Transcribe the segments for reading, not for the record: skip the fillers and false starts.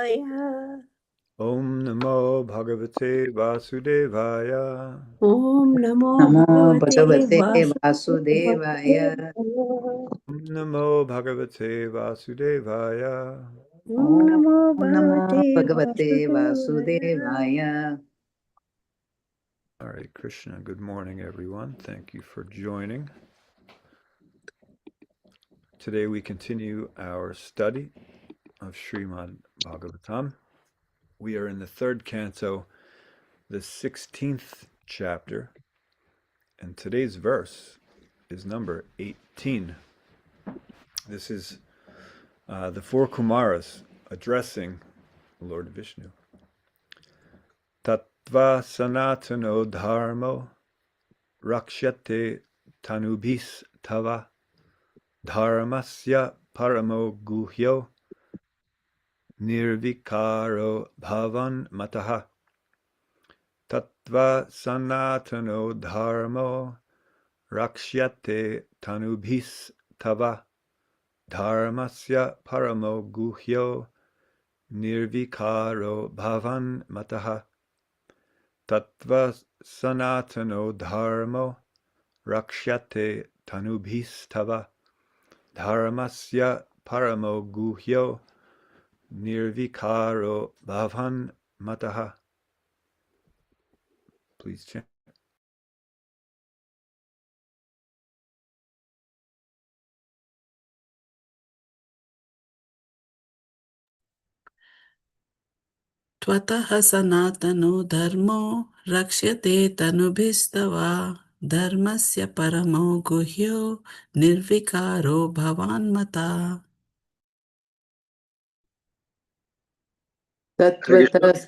Vasudevaya. Om Namo Bhagavate Vasudevaya. Om Namo Namo Bhagavate Bhagavate Vasudevaya. Om Namo Bhagavate Vasudevaya. Om Namo Om Namo Bhagavate Bhagavate Vasudevaya. Vasudevaya. All right, Krishna, good morning, everyone. Thank you for joining. Today we continue our study of Srimad Bhagavatam. We are in the third canto, the 16th chapter, and today's verse is number 18. This is the four Kumaras addressing Lord Vishnu. Tattva sanatano dharmo rakshyate tanubhis tava dharmasya paramo guhyo nirvikaro bhavan mataha. Tattva sanatano dharmo rakshyate tanubhis tava dharmasya paramo guhyo nirvikaro bhavan mataha. Tattva sanatano dharmo rakshyate tanubhis tava dharmasya paramo guhyo nirvikaro bhavan mataha. Please chant. Tvataha sanatano dharmo rakshyate tanubhistava dharmasya paramo guhyo nirvikaro bhavan mata. Tatvata,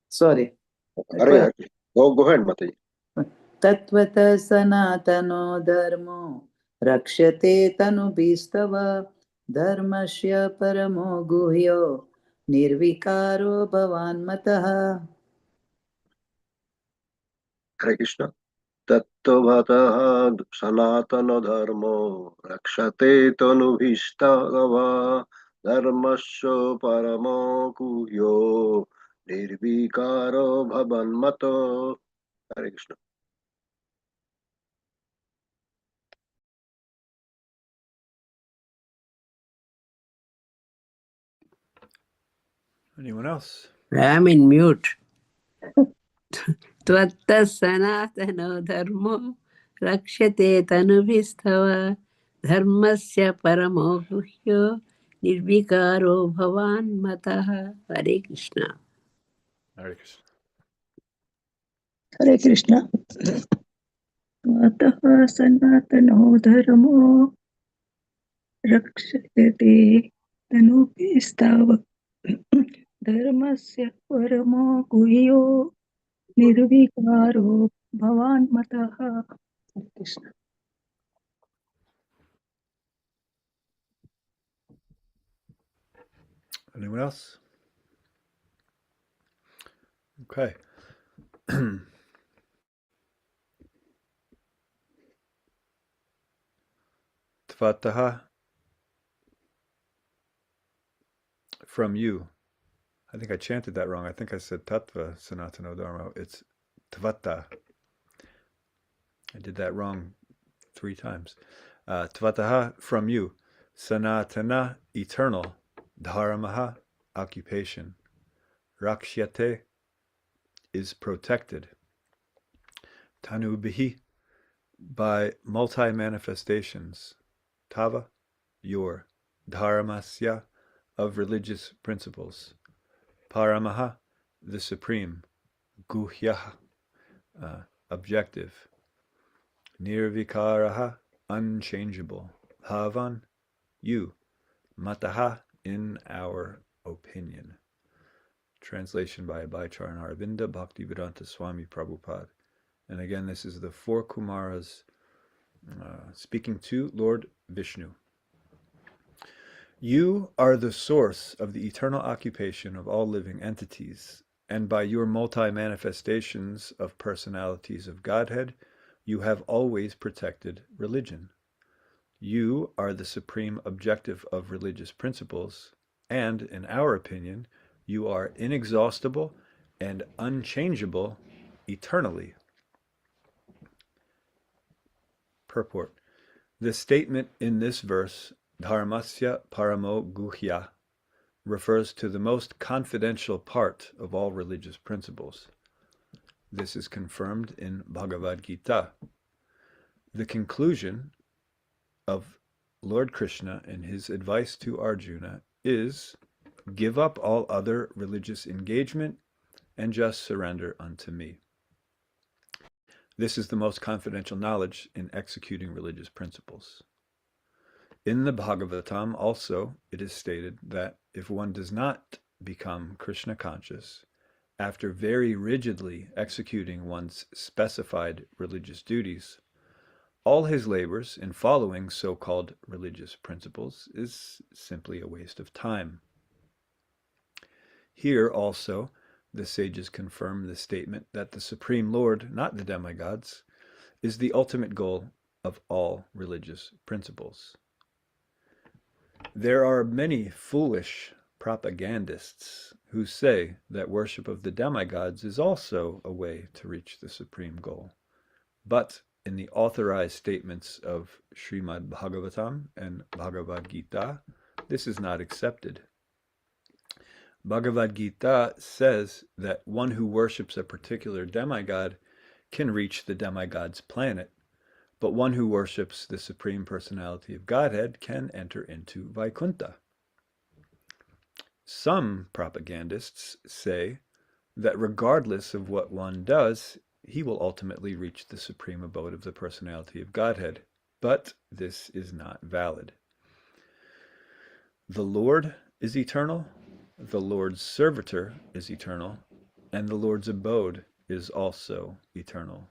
sorry. Go ahead, Mataji. Tatvata sanatano dharmo rakshate tanubhistava dharmasya paramo guhyo nirvikaro bhavan mataha. Hare Krishna. Tattvataha sanatana dharmo rakshate tanubhishtava dharmasya paramo guhyo nirvikaro bhavanmato. Hare Krishna. Anyone else? I'm in mute. Tvatta sanatano dharmo rakshate tanubhistava dharmasya paramo guhyo nirvikaro bhavan mataha. Hare Krishna. Hare Krishna. Hare Krishna. Tvataha sanatano dharmo rakshate tanubhistava dharmasya paramo guhyo nirvikaro bhavan mataha. Hare Krishna. Anyone else? Okay. Tvataha, from you. I think I chanted that wrong. I think I said tattva sanatano dharma. It's tvata. I did that wrong 3 times. Tvataha, from you. Sanatana, eternal. Dharmaha, occupation. Rakshyate, is protected. Tanubhihi, by multi-manifestations. Tava, your. Dharmasya, of religious principles. Paramaha, the supreme. Guhyaha, objective. Nirvikaraha, unchangeable. Bhavan, you. Mataha, in our opinion. Translation by Abhaycharan Aravinda Bhaktivedanta Swami Prabhupada. And again, this is the four Kumaras speaking to Lord Vishnu. You are the source of the eternal occupation of all living entities, and by your multi-manifestations of personalities of Godhead, you have always protected religion. You are the supreme objective of religious principles, and, in our opinion, You are inexhaustible and unchangeable eternally. Purport. The statement in this verse, Dharmasya Paramo Guhya, refers to the most confidential part of all religious principles. This is confirmed in Bhagavad Gita. The conclusion of Lord Krishna and his advice to Arjuna is, give up all other religious engagement and just surrender unto me. This is the most confidential knowledge in executing religious principles. In the Bhagavatam also, it is stated that if one does not become Krishna conscious, after very rigidly executing one's specified religious duties, all his labors in following so-called religious principles is simply a waste of time. Here also, the sages confirm the statement that the Supreme Lord, not the demigods, is the ultimate goal of all religious principles. There are many foolish propagandists who say that worship of the demigods is also a way to reach the supreme goal. But in the authorized statements of Srimad Bhagavatam and Bhagavad Gita, this is not accepted. Bhagavad Gita says that one who worships a particular demigod can reach the demigod's planet, but one who worships the Supreme Personality of Godhead can enter into Vaikuntha. Some propagandists say that regardless of what one does, he will ultimately reach the supreme abode of the Personality of Godhead, but this is not valid. The Lord is eternal, the Lord's servitor is eternal, and the Lord's abode is also eternal.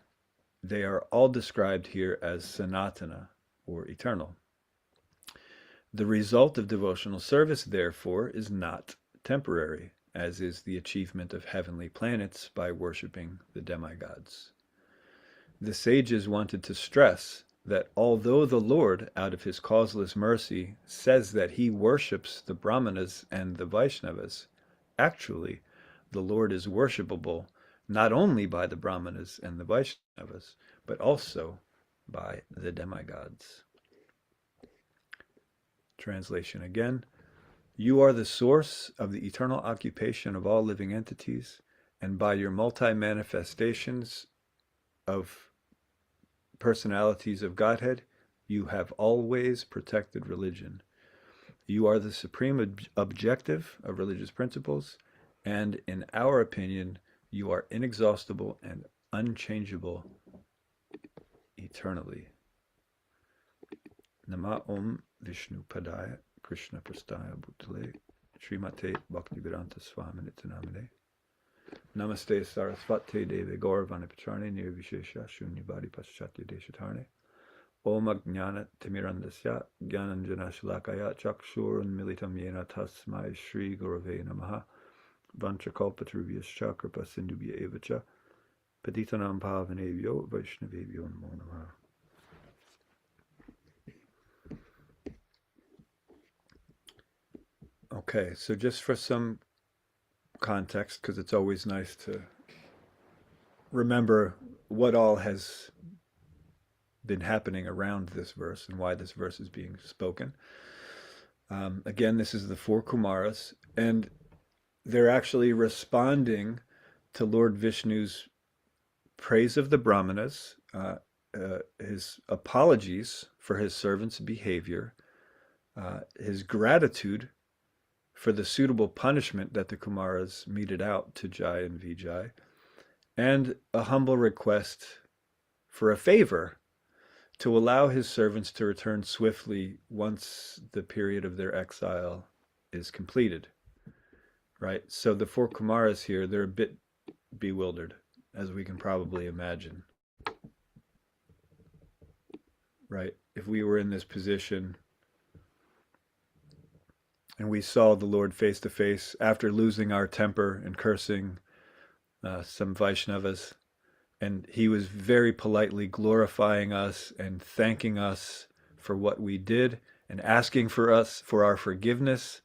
They are all described here as sanatana, or eternal. The result of devotional service, therefore, is not temporary, as is the achievement of heavenly planets by worshipping the demigods. The sages wanted to stress that although the Lord, out of his causeless mercy, says that he worships the Brahmanas and the Vaishnavas, actually, the Lord is worshipable not only by the Brahmanas and the Vaishnavas, but also by the demigods. Translation again. You are the source of the eternal occupation of all living entities, and by your multi-manifestations of personalities of Godhead, you have always protected religion. You are the supreme objective of religious principles, and in our opinion, you are inexhaustible and unchangeable eternally. Nama Om Vishnu Padaya Krishna Prastaya Bhutale Srimate Bhaktivedanta Swamini Namine. Namaste Sarasvate Deve Gauravani Pacharne Nirvishesha Shunyabadi Paschatya Deshatarne. Om Ajnana Timirandasya Gyananjana Shalakaya Chakshurun Militam Yena Tasmai Shri Gurave Namaha. Vanchakalpatrubhyascha Kripa Sindhubhya Evacha Patitanam Pavanebhyo Vaishnavebhyo Namo Namaha. Okay, so just for some context, because it's always nice to remember what all has been happening around this verse and why this verse is being spoken. Again, this is the four Kumaras, and they're actually responding to Lord Vishnu's praise of the Brahmanas, his apologies for his servant's behavior, his gratitude for the suitable punishment that the Kumaras meted out to Jai and Vijay, and a humble request for a favor to allow his servants to return swiftly once the period of their exile is completed. Right? So the four Kumaras here, they're a bit bewildered, as we can probably imagine. Right? If we were in this position and we saw the Lord face to face after losing our temper and cursing some Vaishnavas, and he was very politely glorifying us and thanking us for what we did and asking for us for our forgiveness,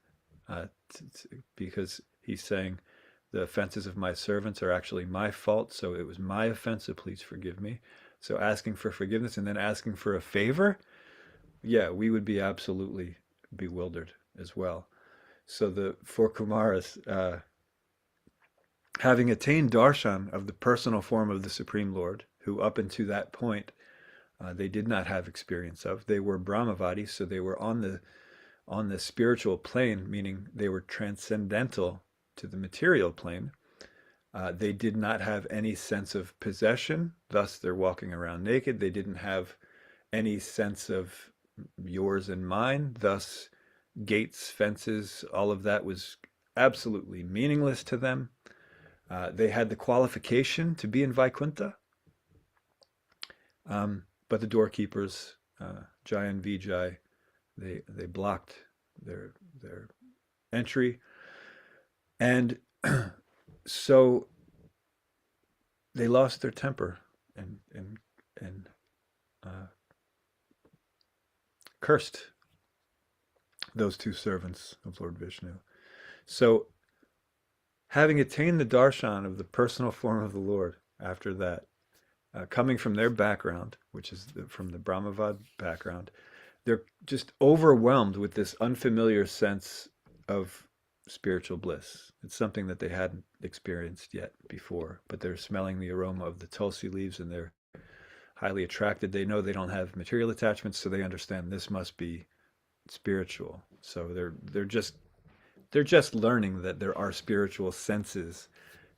because He's saying, the offenses of my servants are actually my fault, so it was my offense, so please forgive me. So asking for forgiveness and then asking for a favor, yeah, we would be absolutely bewildered as well. So the four Kumaras, having attained darshan of the personal form of the Supreme Lord, who up until that point they did not have experience of, they were Brahmavadis, so they were on the spiritual plane, meaning they were transcendental to the material plane. They did not have any sense of possession, thus they're walking around naked. They didn't have any sense of yours and mine, thus gates, fences, all of that was absolutely meaningless to them. They had the qualification to be in Vaikuntha, but the doorkeepers, Jai and Vijay, they blocked their entry, and so they lost their temper and cursed those two servants of Lord Vishnu. So, having attained the darshan of the personal form of the Lord after that, coming from their background, which is from the Brahmavad background, they're just overwhelmed with this unfamiliar sense of spiritual bliss. It's something that they hadn't experienced yet before, but they're smelling the aroma of the tulsi leaves and they're highly attracted. They know they don't have material attachments, so they understand this must be spiritual. So they're just learning that there are spiritual senses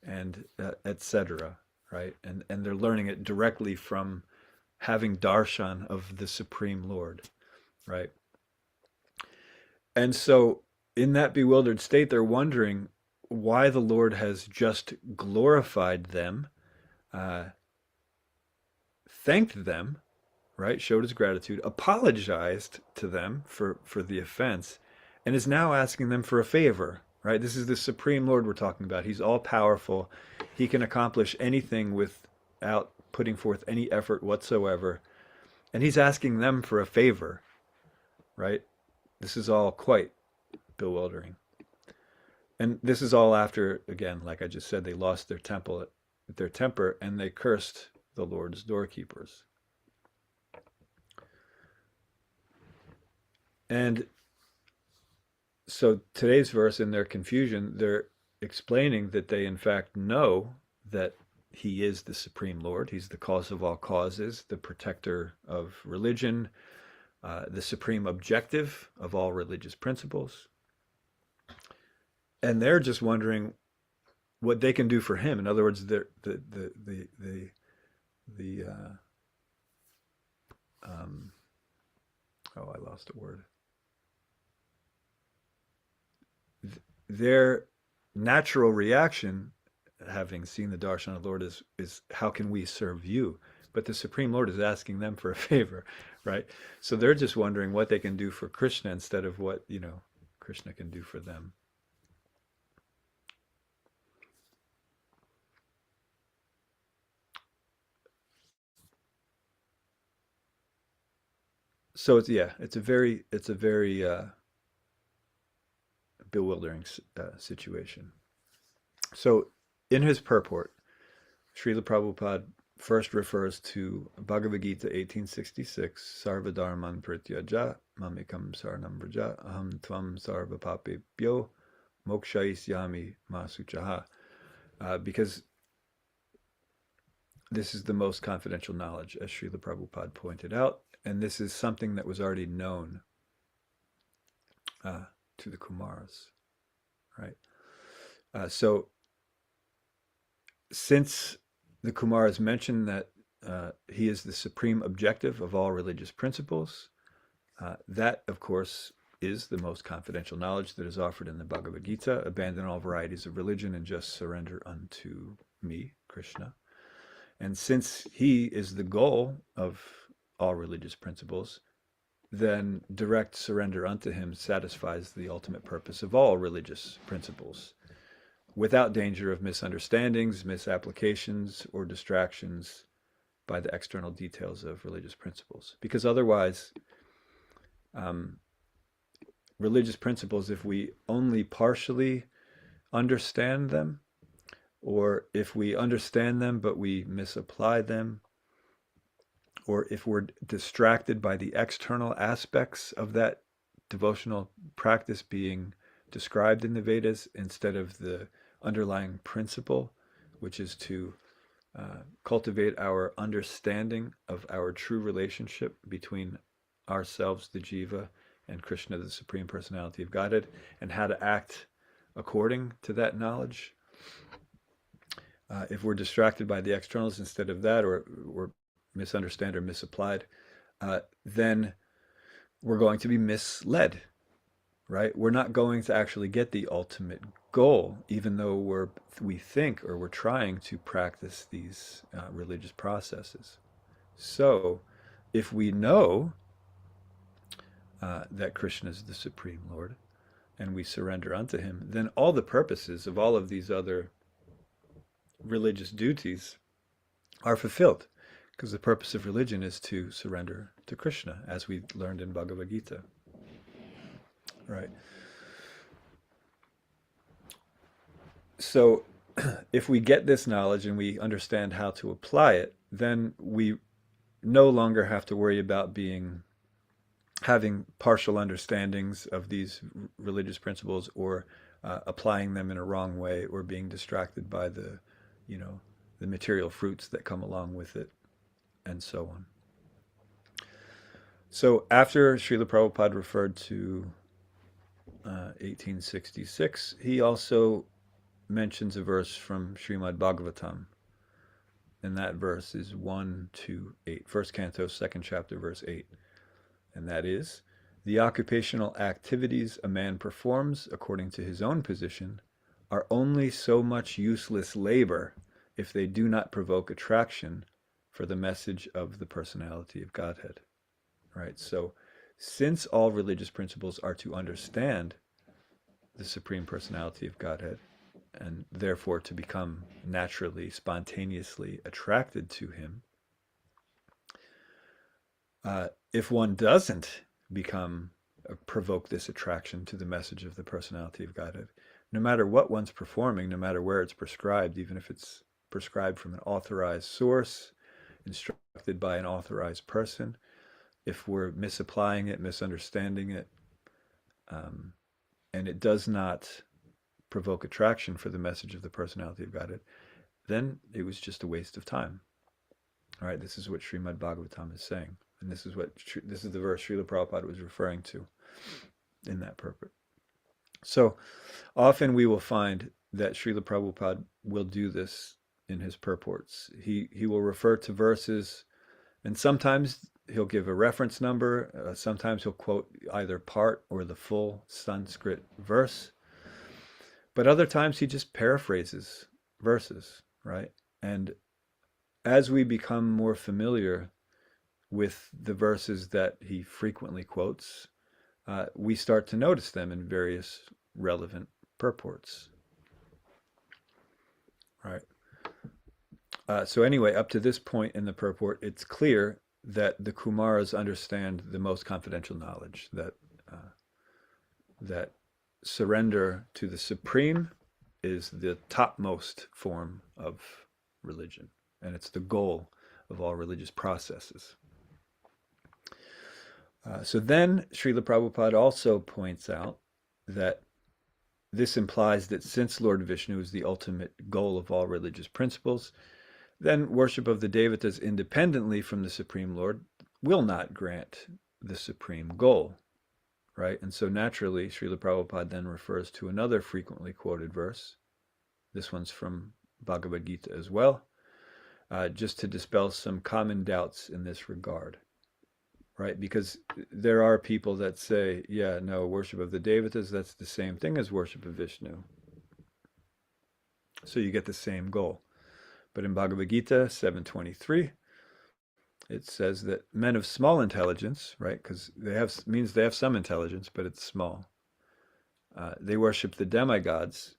and etc. Right, and they're learning it directly from having darshan of the Supreme Lord, right? And so in that bewildered state, they're wondering why the Lord has just glorified them, thanked them, right? Showed his gratitude, apologized to them for the offense, and is now asking them for a favor, right? This is the Supreme Lord we're talking about. He's all powerful. He can accomplish anything without putting forth any effort whatsoever. And he's asking them for a favor, right? This is all quite bewildering. And this is all after, again, like I just said, they lost their temper and they cursed the Lord's doorkeepers. And so today's verse, in their confusion, they're explaining that they in fact know that he is the Supreme Lord. He's the cause of all causes, the protector of religion, the supreme objective of all religious principles. And they're just wondering what they can do for him. In other words, I lost a word. Their natural reaction, having seen the darshan of the Lord, is how can we serve you? But the Supreme Lord is asking them for a favor, right? So they're just wondering what they can do for Krishna instead of what, Krishna can do for them. So it's a very bewildering situation. So in his purport, Srila Prabhupada first refers to Bhagavad Gita 1866, Sarva Dharman Prityaja Mamikam Saranam Vraja Aham Tvam Sarva Papebhyo Mokshayisyami Masuchaha, because this is the most confidential knowledge, as Srila Prabhupada pointed out, and this is something that was already known to the Kumaras, right? So since the Kumaras mentioned that he is the supreme objective of all religious principles, that, of course, is the most confidential knowledge that is offered in the Bhagavad Gita. Abandon all varieties of religion and just surrender unto me, Krishna. And since he is the goal of all religious principles, then direct surrender unto him satisfies the ultimate purpose of all religious principles, without danger of misunderstandings, misapplications, or distractions by the external details of religious principles. Because otherwise, religious principles, if we only partially understand them, or if we understand them but we misapply them, or if we're distracted by the external aspects of that devotional practice being described in the Vedas instead of the underlying principle, which is to cultivate our understanding of our true relationship between ourselves, the jiva, and Krishna, the Supreme Personality of Godhead, and how to act according to that knowledge. If we're distracted by the externals instead of that, or misunderstand or misapplied, then we're going to be misled, right? We're not going to actually get the ultimate goal, even though we think or we're trying to practice these religious processes. So, if we know that Krishna is the Supreme Lord and we surrender unto Him, then all the purposes of all of these other religious duties are fulfilled, because the purpose of religion is to surrender to Krishna, as we learned in Bhagavad Gita. Right. So if we get this knowledge and we understand how to apply it, then we no longer have to worry about having partial understandings of these religious principles, or applying them in a wrong way, or being distracted by the material fruits that come along with it, and so on. So after Srila Prabhupada referred to 1866, he also mentions a verse from Srimad Bhagavatam, and that verse is 1-8, first canto, second chapter, verse 8, and that is, the occupational activities a man performs according to his own position are only so much useless labor if they do not provoke attraction for the message of the personality of Godhead. Right? So, since all religious principles are to understand the Supreme Personality of Godhead, and therefore to become naturally, spontaneously attracted to Him, if one doesn't provoke this attraction to the message of the Personality of Godhead, no matter what one's performing, no matter where it's prescribed, even if it's prescribed from an authorized source, instructed by an authorized person, if we're misapplying it, misunderstanding it, and it does not provoke attraction for the message of the Personality of Godhead, then it was just a waste of time. All right, this is what Srimad Bhagavatam is saying, and this is the verse Srila Prabhupada was referring to in that purport. So often we will find that Srila Prabhupada will do this in his purports. He will refer to verses, and sometimes he'll give a reference number. Sometimes he'll quote either part or the full Sanskrit verse. But other times he just paraphrases verses, right? And as we become more familiar with the verses that he frequently quotes, we start to notice them in various relevant purports. Right. So anyway, up to this point in the purport, it's clear that the Kumaras understand the most confidential knowledge, that surrender to the Supreme is the topmost form of religion, and it's the goal of all religious processes. So then Srila Prabhupada also points out that this implies that since Lord Vishnu is the ultimate goal of all religious principles, then worship of the Devatas independently from the Supreme Lord will not grant the supreme goal, right? And so naturally, Srila Prabhupada then refers to another frequently quoted verse. This one's from Bhagavad Gita as well, just to dispel some common doubts in this regard, right? Because there are people that say, yeah, no, worship of the Devatas, that's the same thing as worship of Vishnu. So you get the same goal. But in Bhagavad Gita 7.23, it says that men of small intelligence, right, because they have some intelligence, but it's small. They worship the demigods,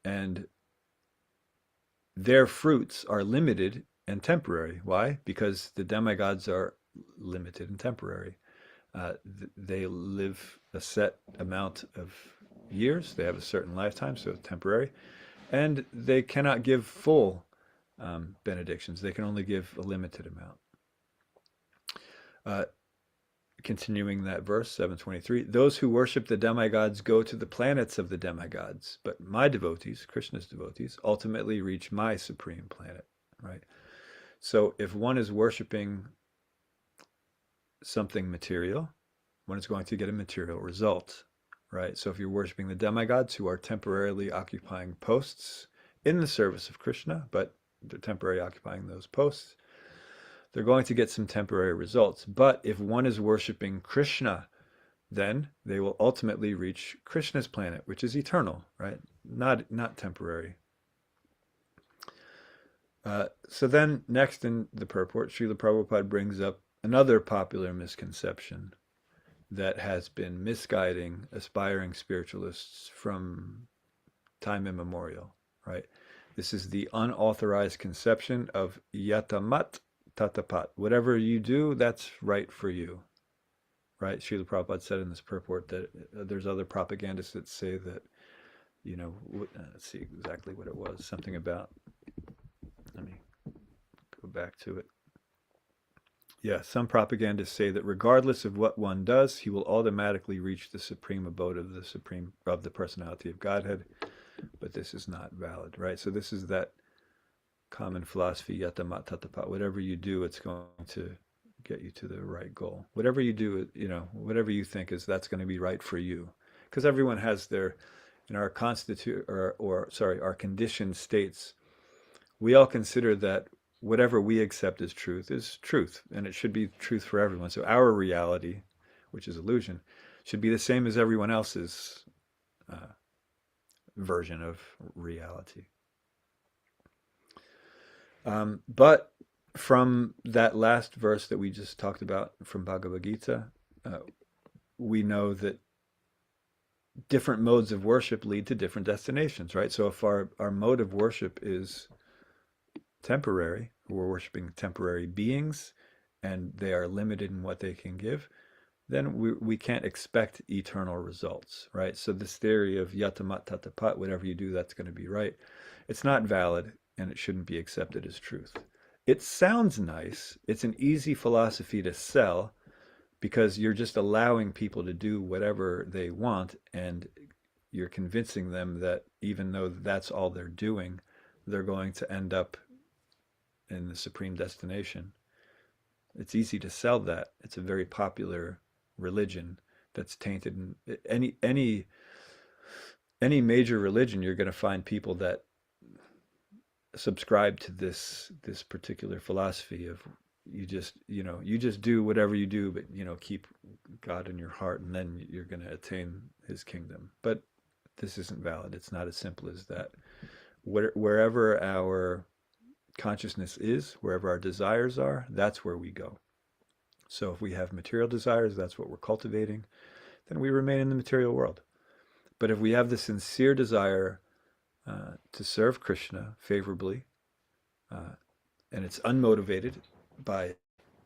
and their fruits are limited and temporary. Why? Because the demigods are limited and temporary. They live a set amount of years. They have a certain lifetime, so temporary. And they cannot give full benedictions. They can only give a limited amount. Continuing that verse, 723, those who worship the demigods go to the planets of the demigods, but my devotees, Krishna's devotees, ultimately reach my supreme planet, right? So if one is worshiping something material, one is going to get a material result, right? So if you're worshiping the demigods who are temporarily occupying posts in the service of Krishna, but they're temporarily occupying those posts, they're going to get some temporary results. But if one is worshiping Krishna, then they will ultimately reach Krishna's planet, which is eternal, right? Not temporary. So then next in the purport, Srila Prabhupada brings up another popular misconception that has been misguiding aspiring spiritualists from time immemorial, right? This is the unauthorized conception of yatamat tatapat. Whatever you do, that's right for you, right? Srila Prabhupada said in this purport that there's other propagandists that say that, let's see exactly what it was. Something about, let me go back to it. Yeah, some propagandists say that regardless of what one does, he will automatically reach the supreme abode of the personality of Godhead. But this is not valid, right? So this is that common philosophy, yatamat tatapat. Whatever you do, it's going to get you to the right goal. Whatever you do, whatever you think that's going to be right for you. Because everyone has in our our conditioned states, we all consider that whatever we accept as truth is truth, and it should be truth for everyone. So our reality, which is illusion, should be the same as everyone else's version of reality. But from that last verse that we just talked about from Bhagavad Gita, we know that different modes of worship lead to different destinations, right? So if our mode of worship is temporary, we're worshiping temporary beings, and they are limited in what they can give, then we can't expect eternal results, right? So this theory of yatamat tatapat, whatever you do, that's going to be right, it's not valid, and it shouldn't be accepted as truth. It sounds nice. It's an easy philosophy to sell because you're just allowing people to do whatever they want, and you're convincing them that even though that's all they're doing, they're going to end up in the supreme destination. It's easy to sell that. It's a very popular religion that's tainted. In any major religion, you're going to find people that subscribe to this particular philosophy of you just do whatever you do, but keep God in your heart, and then you're going to attain his kingdom. But this isn't valid. It's not as simple as that. Wherever our consciousness is, wherever our desires are, that's where we go. So if we have material desires, that's what we're cultivating, then we remain in the material world. But if we have the sincere desire to serve Krishna favorably, and it's unmotivated by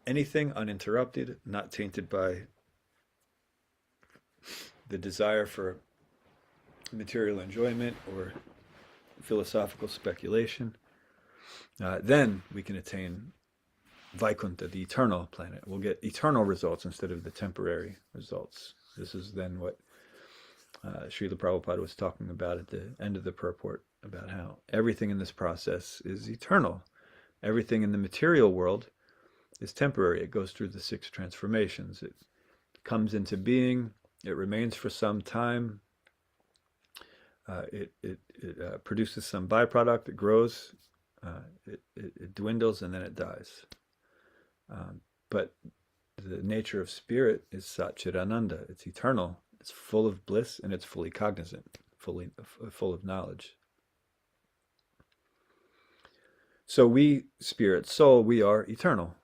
anything, uninterrupted, not tainted by the desire for material enjoyment or philosophical speculation, then we can attain Vaikuntha, the eternal planet. We'll get eternal results instead of the temporary results. This is then what Srila Prabhupada was talking about at the end of the purport, about how everything in this process is eternal. Everything in the material world is temporary. It goes through the 6 transformations. It comes into being. It remains for some time. It produces some byproduct. It grows. It dwindles, and then it dies. But the nature of spirit is Satchidananda. It's eternal. It's full of bliss, and it's fully cognizant, full of knowledge. So we, spirit, soul, we are eternal.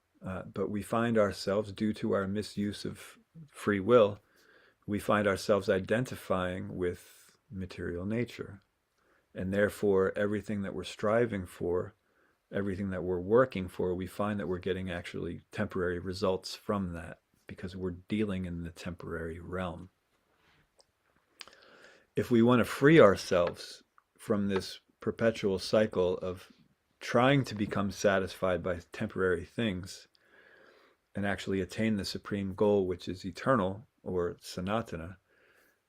But we find ourselves, due to our misuse of free will, we find ourselves identifying with material nature. And therefore, everything that we're striving for, everything that we're working for, we find that we're getting actually temporary results from that because we're dealing in the temporary realm. if we want to free ourselves from this perpetual cycle of trying to become satisfied by temporary things and actually attain the supreme goal, which is eternal or sanatana,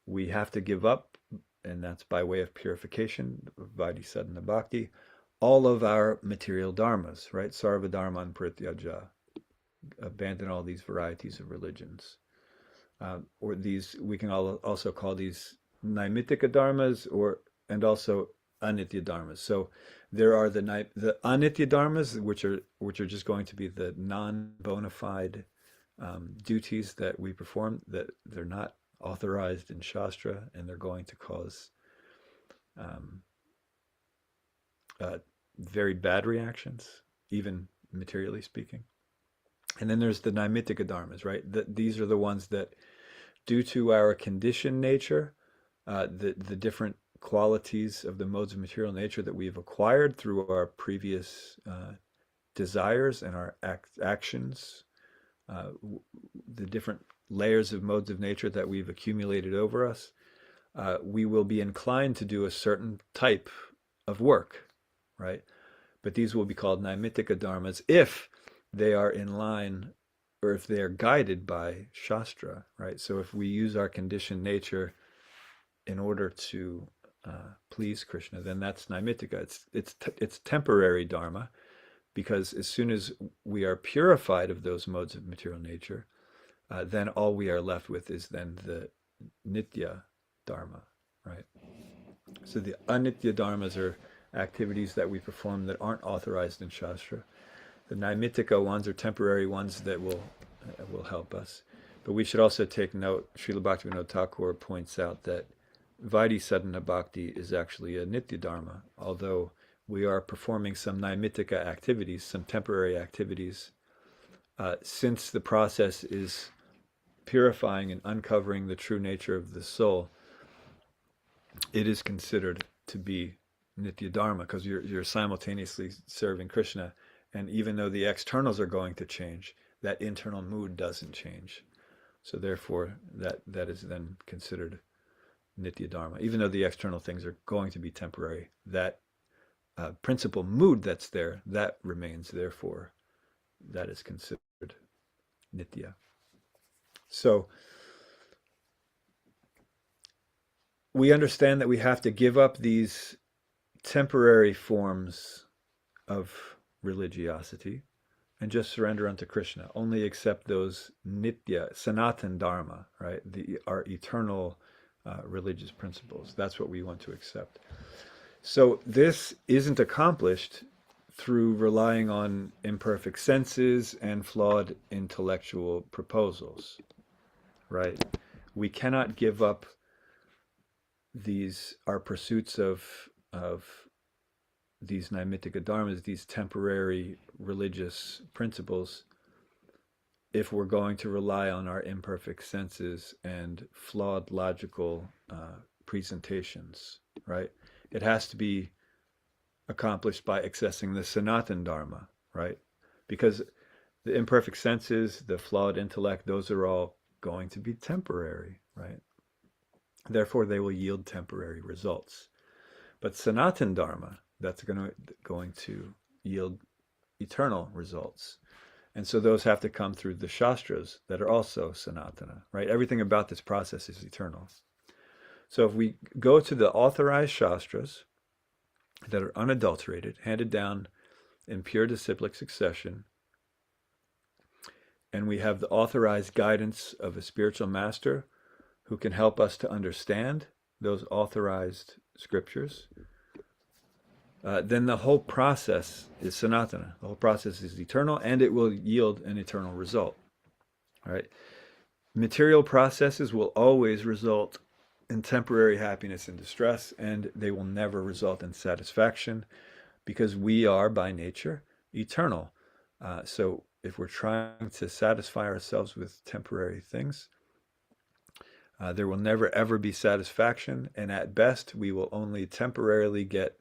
we have to give up, and that's by way of purification, Vaidhi Bhakti, all of our material dharmas, right? Sarva dharman prityaja, abandon all these varieties of religions. Or these, we can also call these naimittika dharmas, and also anitya dharmas. So there are the anitya dharmas, which are just going to be the non-bona fide duties that we perform, that they're not authorized in Shastra, and they're going to cause very bad reactions, even materially speaking. And then there's the naimittika dharmas, right? These are the ones that, due to our conditioned nature, the different qualities of the modes of material nature that we've acquired through our previous desires and our actions, the different layers of modes of nature that we've accumulated over us, we will be inclined to do a certain type of work, right? But these will be called naimittika dharmas if they are in line, or if they are guided by Shastra, right? So if we use our conditioned nature in order to please Krishna, then that's naimittika. It's temporary dharma, because as soon as we are purified of those modes of material nature, then all we are left with is then the nitya dharma, right? So the anitya dharmas are activities that we perform that aren't authorized in Shastra. The naimittika ones are temporary ones that will help us. But we should also take note, Srila Bhaktivinoda Thakur points out that Vaidhi Sadhana Bhakti is actually a nitya dharma, although we are performing some naimittika activities, some temporary activities, since the process is purifying and uncovering the true nature of the soul, it is considered to be nitya dharma, because you're simultaneously serving Krishna, and even though the externals are going to change, that internal mood doesn't change. So therefore, that is then considered nitya dharma, even though the external things are going to be temporary. That principal mood that's there, that remains. Therefore, that is considered nitya. So we understand that we have to give up these temporary forms of religiosity and just surrender unto Krishna. Only accept those nitya, sanatan dharma, right? Our eternal religious principles. That's what we want to accept. So this isn't accomplished through relying on imperfect senses and flawed intellectual proposals, right? We cannot give up our pursuits of these naimittika dharmas, these temporary religious principles, if we're going to rely on our imperfect senses and flawed logical presentations, right? It has to be accomplished by accessing the Sanatan Dharma, right? Because the imperfect senses, the flawed intellect, those are all going to be temporary, right? Therefore, they will yield temporary results. But Sanatan Dharma, that's going to yield eternal results. And so those have to come through the Shastras that are also Sanatana, right? Everything about this process is eternal. So if we go to the authorized Shastras that are unadulterated, handed down in pure disciplic succession, and we have the authorized guidance of a spiritual master who can help us to understand those authorized scriptures, then the whole process is Sanatana. The whole process is eternal, and it will yield an eternal result. All right? Material processes will always result in temporary happiness and distress, and they will never result in satisfaction, because we are by nature eternal. So if we're trying to satisfy ourselves with temporary things, there will never ever be satisfaction, and at best we will only temporarily get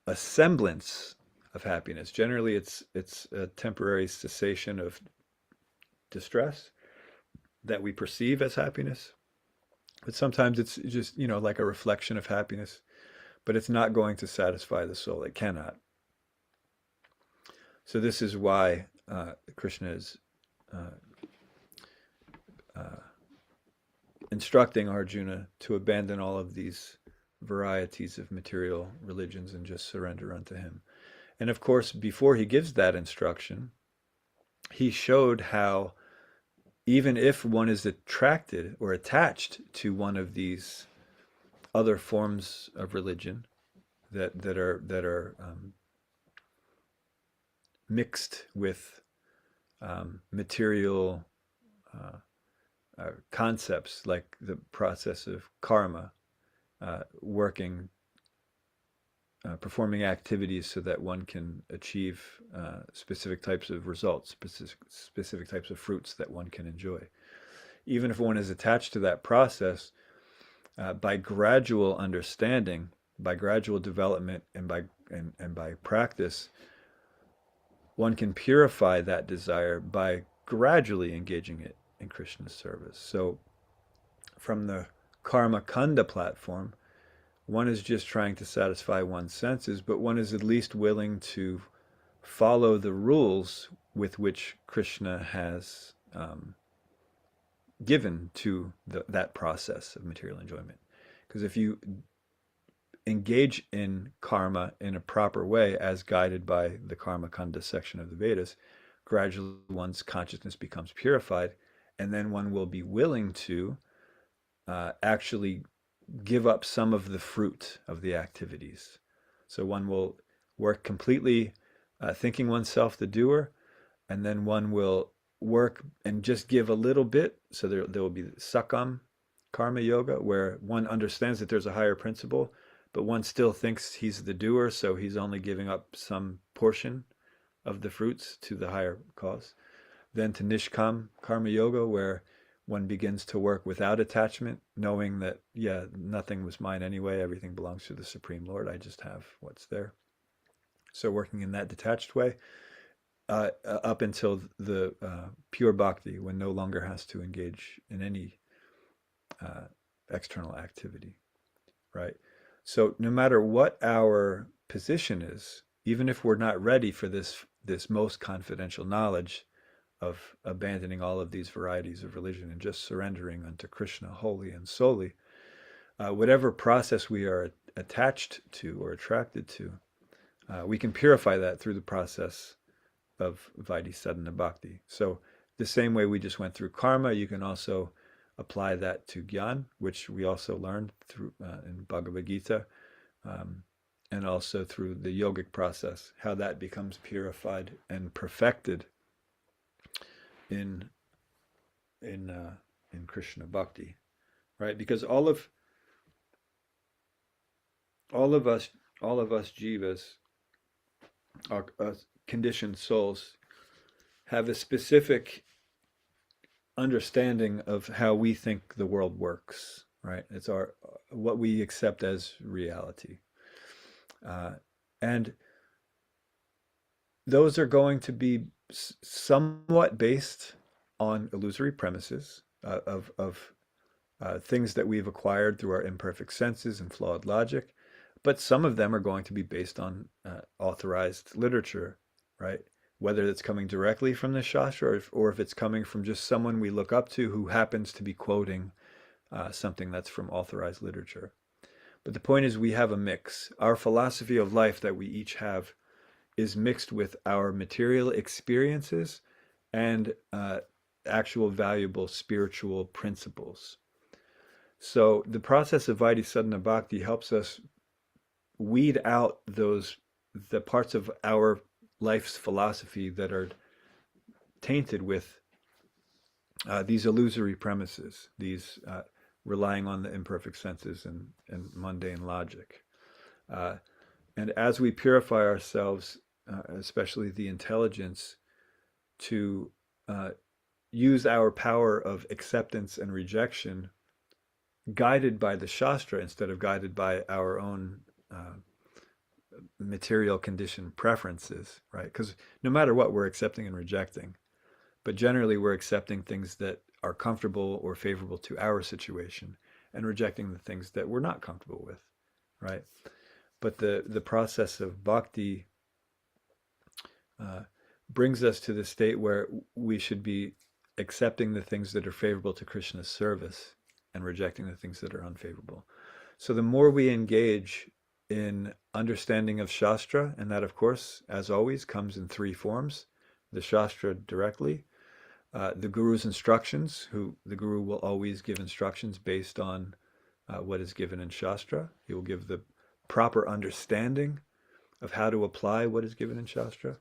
a semblance of happiness. Generally, it's a temporary cessation of distress that we perceive as happiness, But sometimes it's just, like a reflection of happiness, but it's not going to satisfy the soul. It cannot. So this is why Krishna is uh, uh, instructing Arjuna to abandon all of these varieties of material religions and just surrender unto him. And of course, before he gives that instruction, he showed how even if one is attracted or attached to one of these other forms of religion that are mixed with material concepts like the process of karma, working, performing activities so that one can achieve specific types of results, specific types of fruits that one can enjoy. Even if one is attached to that process, by gradual understanding, by gradual development, and by practice, one can purify that desire by gradually engaging it in Krishna's service. So from the Karmakanda platform, one is just trying to satisfy one's senses, but one is at least willing to follow the rules with which Krishna has given to that process of material enjoyment. Because if you engage in karma in a proper way, as guided by the Karma Kanda section of the Vedas, gradually one's consciousness becomes purified, and then one will be willing to actually give up some of the fruit of the activities. So one will work completely thinking oneself the doer, and then one will work and just give a little bit. So there will be sakam karma yoga, where one understands that there's a higher principle, but one still thinks he's the doer, so he's only giving up some portion of the fruits to the higher cause. Then to nishkam karma yoga, where one begins to work without attachment, knowing that, yeah, nothing was mine anyway, everything belongs to the Supreme Lord, I just have what's there. So working in that detached way, up until the pure bhakti, when no longer has to engage in any external activity, right? So no matter what our position is, even if we're not ready for this most confidential knowledge of abandoning all of these varieties of religion and just surrendering unto Krishna wholly and solely, whatever process we are attached to or attracted to, we can purify that through the process of Vaidhi Bhakti. So the same way we just went through karma, you can also apply that to Gyan, which we also learned through in Bhagavad Gita, and also through the yogic process, how that becomes purified and perfected in Krishna Bhakti, right? Because all of us jivas, our conditioned souls, have a specific understanding of how we think the world works, right? It's what we accept as reality, and those are going to be somewhat based on illusory premises of things that we've acquired through our imperfect senses and flawed logic, but some of them are going to be based on authorized literature, right? Whether it's coming directly from the Shastra or if it's coming from just someone we look up to who happens to be quoting something that's from authorized literature. But the point is, we have a mix. Our philosophy of life that we each have is mixed with our material experiences and actual valuable spiritual principles. So the process of Vaidhi Bhakti helps us weed out the parts of our life's philosophy that are tainted with these illusory premises, these relying on the imperfect senses and mundane logic. And as we purify ourselves, especially the intelligence, to use our power of acceptance and rejection, guided by the Shastra instead of guided by our own material condition preferences, right? Because no matter what, we're accepting and rejecting. But generally, we're accepting things that are comfortable or favorable to our situation. and rejecting the things that we're not comfortable with, right? But the process of bhakti brings us to the state where we should be accepting the things that are favorable to Krishna's service and rejecting the things that are unfavorable. So the more we engage in understanding of Shastra, and that, of course, as always, comes in three forms: the Shastra directly, the Guru's instructions, who the Guru will always give instructions based on what is given in Shastra. He will give the proper understanding of how to apply what is given in Shastra.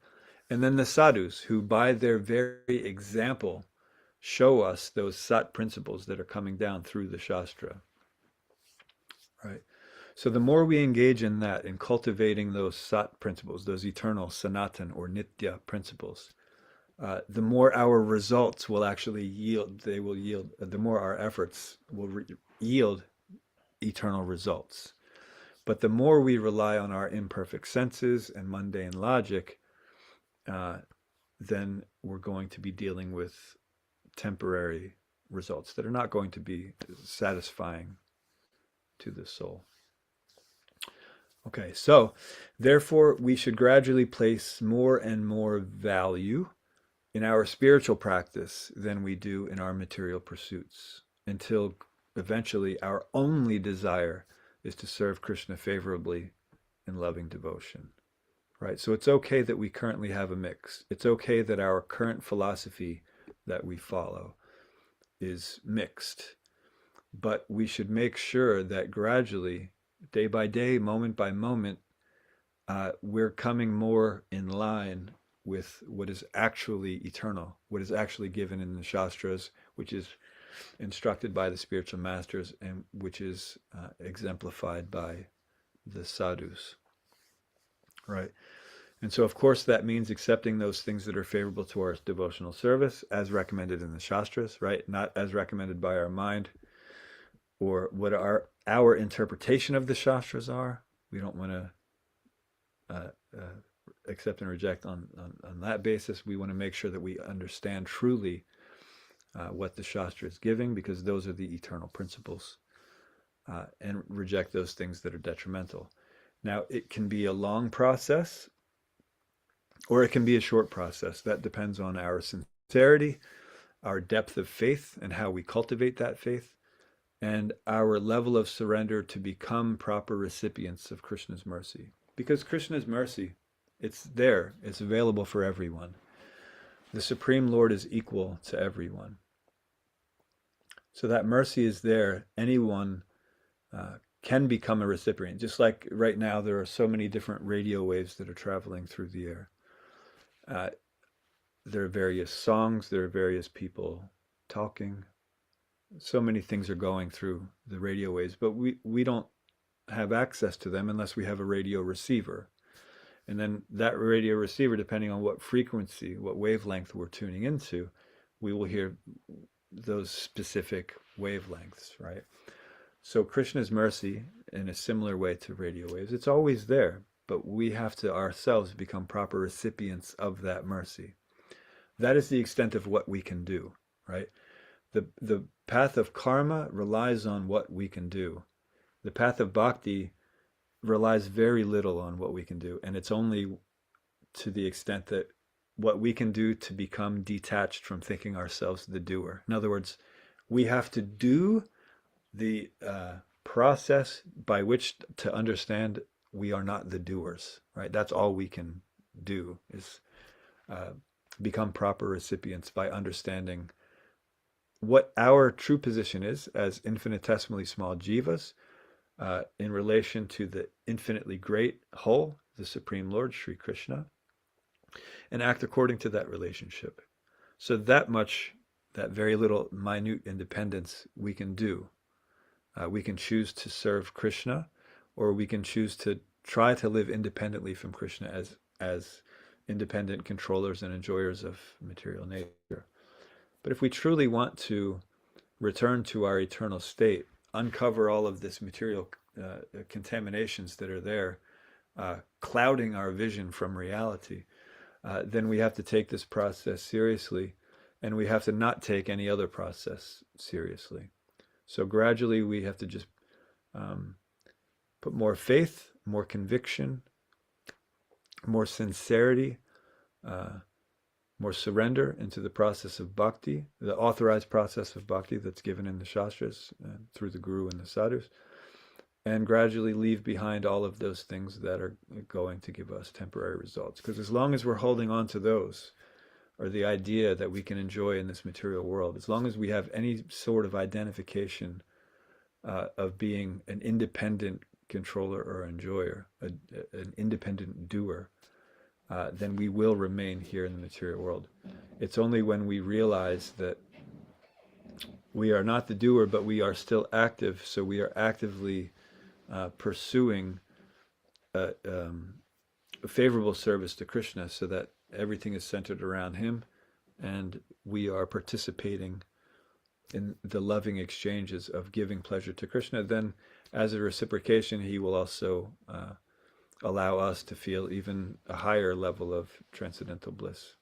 And then the sadhus, who by their very example show us those sat principles that are coming down through the Shastra. Right? So the more we engage in that, in cultivating those sat principles, those eternal sanatan or nitya principles, the more our results will actually yield, the more our efforts will yield eternal results. But the more we rely on our imperfect senses and mundane logic, then we're going to be dealing with temporary results that are not going to be satisfying to the soul. Okay, so therefore we should gradually place more and more value in our spiritual practice than we do in our material pursuits, until eventually our only desire is to serve Krishna favorably in loving devotion. Right? So it's okay that we currently have a mix. It's okay that our current philosophy that we follow is mixed. But we should make sure that gradually, day by day, moment by moment, we're coming more in line with what is actually eternal, what is actually given in the Shastras, which is instructed by the spiritual masters, and which is exemplified by the sadhus. Right? And so, of course, that means accepting those things that are favorable to our devotional service as recommended in the Shastras, right? Not as recommended by our mind or what our interpretation of the Shastras are. We don't want to accept and reject on that basis. We want to make sure that we understand truly what the Shastra is giving, because those are the eternal principles, and reject those things that are detrimental. Now, it can be a long process, or it can be a short process. That depends on our sincerity, our depth of faith, and how we cultivate that faith, and our level of surrender to become proper recipients of Krishna's mercy. Because Krishna's mercy, it's there, it's available for everyone. The Supreme Lord is equal to everyone. So that mercy is there. Anyone can become a recipient. Just like right now, there are so many different radio waves that are traveling through the air. There are various songs, there are various people talking. So many things are going through the radio waves, but we don't have access to them unless we have a radio receiver. And then that radio receiver, depending on what frequency, what wavelength we're tuning into, we will hear those specific wavelengths, right? So Krishna's mercy, in a similar way to radio waves, it's always there, but we have to ourselves become proper recipients of that mercy. That is the extent of what we can do, right? The path of karma relies on what we can do. The path of bhakti relies very little on what we can do, and it's only to the extent that what we can do to become detached from thinking ourselves the doer. In other words, we have to do the process by which to understand we are not the doers, right? That's all we can do, is become proper recipients by understanding what our true position is as infinitesimally small jivas in relation to the infinitely great whole, the Supreme Lord, Sri Krishna, and act according to that relationship. So that much, that very little minute independence we can do. We can choose to serve Krishna, or we can choose to try to live independently from Krishna as independent controllers and enjoyers of material nature. But if we truly want to return to our eternal state, uncover all of this material contaminations that are there, clouding our vision from reality, then we have to take this process seriously, and we have to not take any other process seriously. So gradually we have to just put more faith, more conviction, more sincerity, more surrender into the process of bhakti, the authorized process of bhakti that's given in the Shastras through the Guru and the Sadhus, and gradually leave behind all of those things that are going to give us temporary results. Because as long as we're holding on to those, or the idea that we can enjoy in this material world, as long as we have any sort of identification of being an independent controller or enjoyer, an independent doer, then we will remain here in the material world. It's only when we realize that we are not the doer, but we are still active, so we are actively pursuing a favorable service to Krishna, so that everything is centered around him, and we are participating in the loving exchanges of giving pleasure to Krishna. Then, as a reciprocation, he will also allow us to feel even a higher level of transcendental bliss.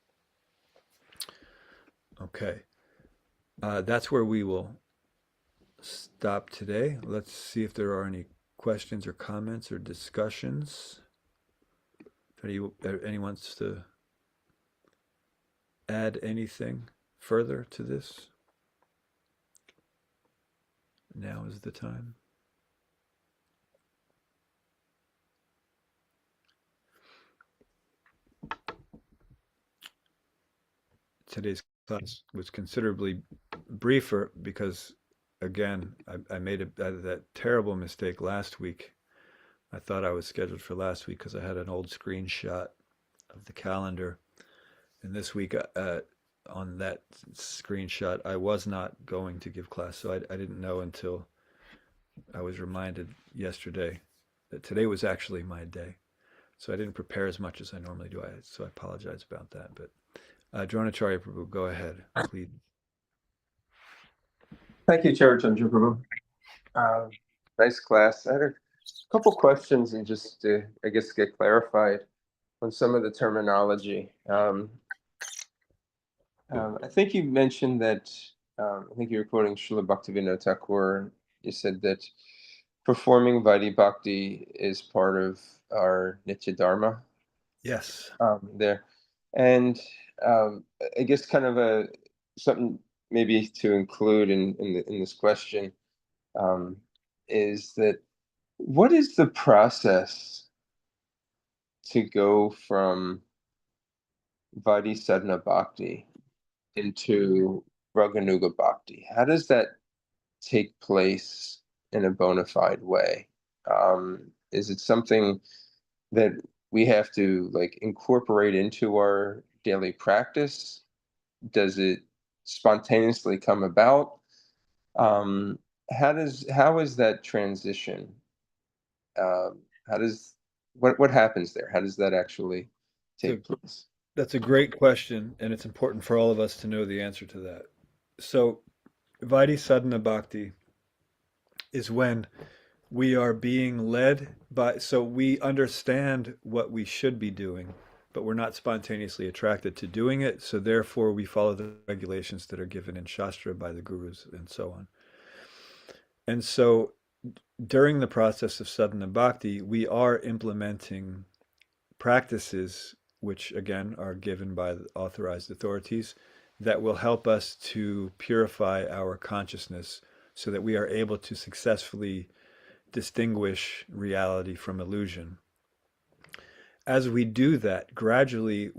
Okay. That's where we will stop today. Let's see if there are any questions or comments or discussions. If anyone wants to add anything further to this, now is the time. Today's class was considerably briefer because, again, I made that terrible mistake last week. I thought I was scheduled for last week because I had an old screenshot of the calendar. And this week, on that screenshot, I was not going to give class. So I didn't know until I was reminded yesterday that today was actually my day. So I didn't prepare as much as I normally do. So I apologize about that. But Dronacharya Prabhu, go ahead, please. Thank you, Charachandra Prabhu. Nice class. I had a couple questions and just to, I guess, get clarified on some of the terminology. I think you mentioned that, I think you were quoting Srila Bhaktivinoda Thakur. You said that performing Vaidhi Bhakti is part of our Nitya Dharma. Yes. There. And I guess kind of something maybe to include in this question is that what is the process to go from Vaidhi Sadhana Bhakti into Raganuga Bhakti? How does that take place in a bona fide way? Is it something that we have to like incorporate into our daily practice? Does it spontaneously come about? How is that transition? What happens there? How does that actually take place? That's a great question, and it's important for all of us to know the answer to that. So, Vaidhi Sadhana Bhakti is when we are being led by, so we understand what we should be doing, but we're not spontaneously attracted to doing it. So therefore we follow the regulations that are given in Shastra by the gurus and so on. And so during the process of sadhana bhakti, we are implementing practices which again are given by the authorized authorities that will help us to purify our consciousness so that we are able to successfully distinguish reality from illusion. As we do that, gradually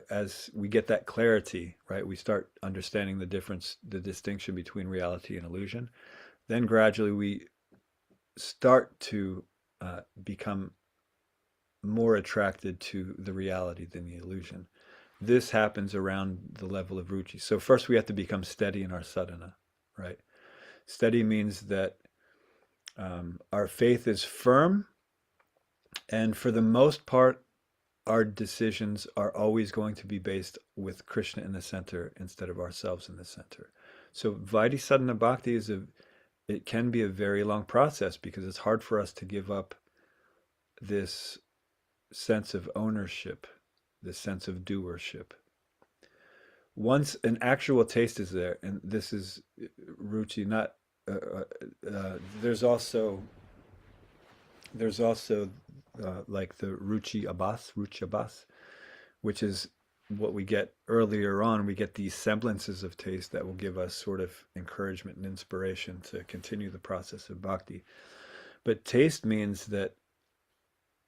as we get that clarity, right, we start understanding the difference, the distinction between reality and illusion. Then gradually we start to become more attracted to the reality than the illusion. This happens around the level of ruchi. So first we have to become steady in our sadhana, right? Steady means that our faith is firm, and for the most part, our decisions are always going to be based with Krishna in the center instead of ourselves in the center. So Vaidhi Sadhana Bhakti it can be a very long process because it's hard for us to give up this sense of ownership, this sense of doership. Once an actual taste is there, and this is ruchi, not there's also like the ruchi abhas, which is what we get earlier on. We get these semblances of taste that will give us sort of encouragement and inspiration to continue the process of bhakti. But taste means that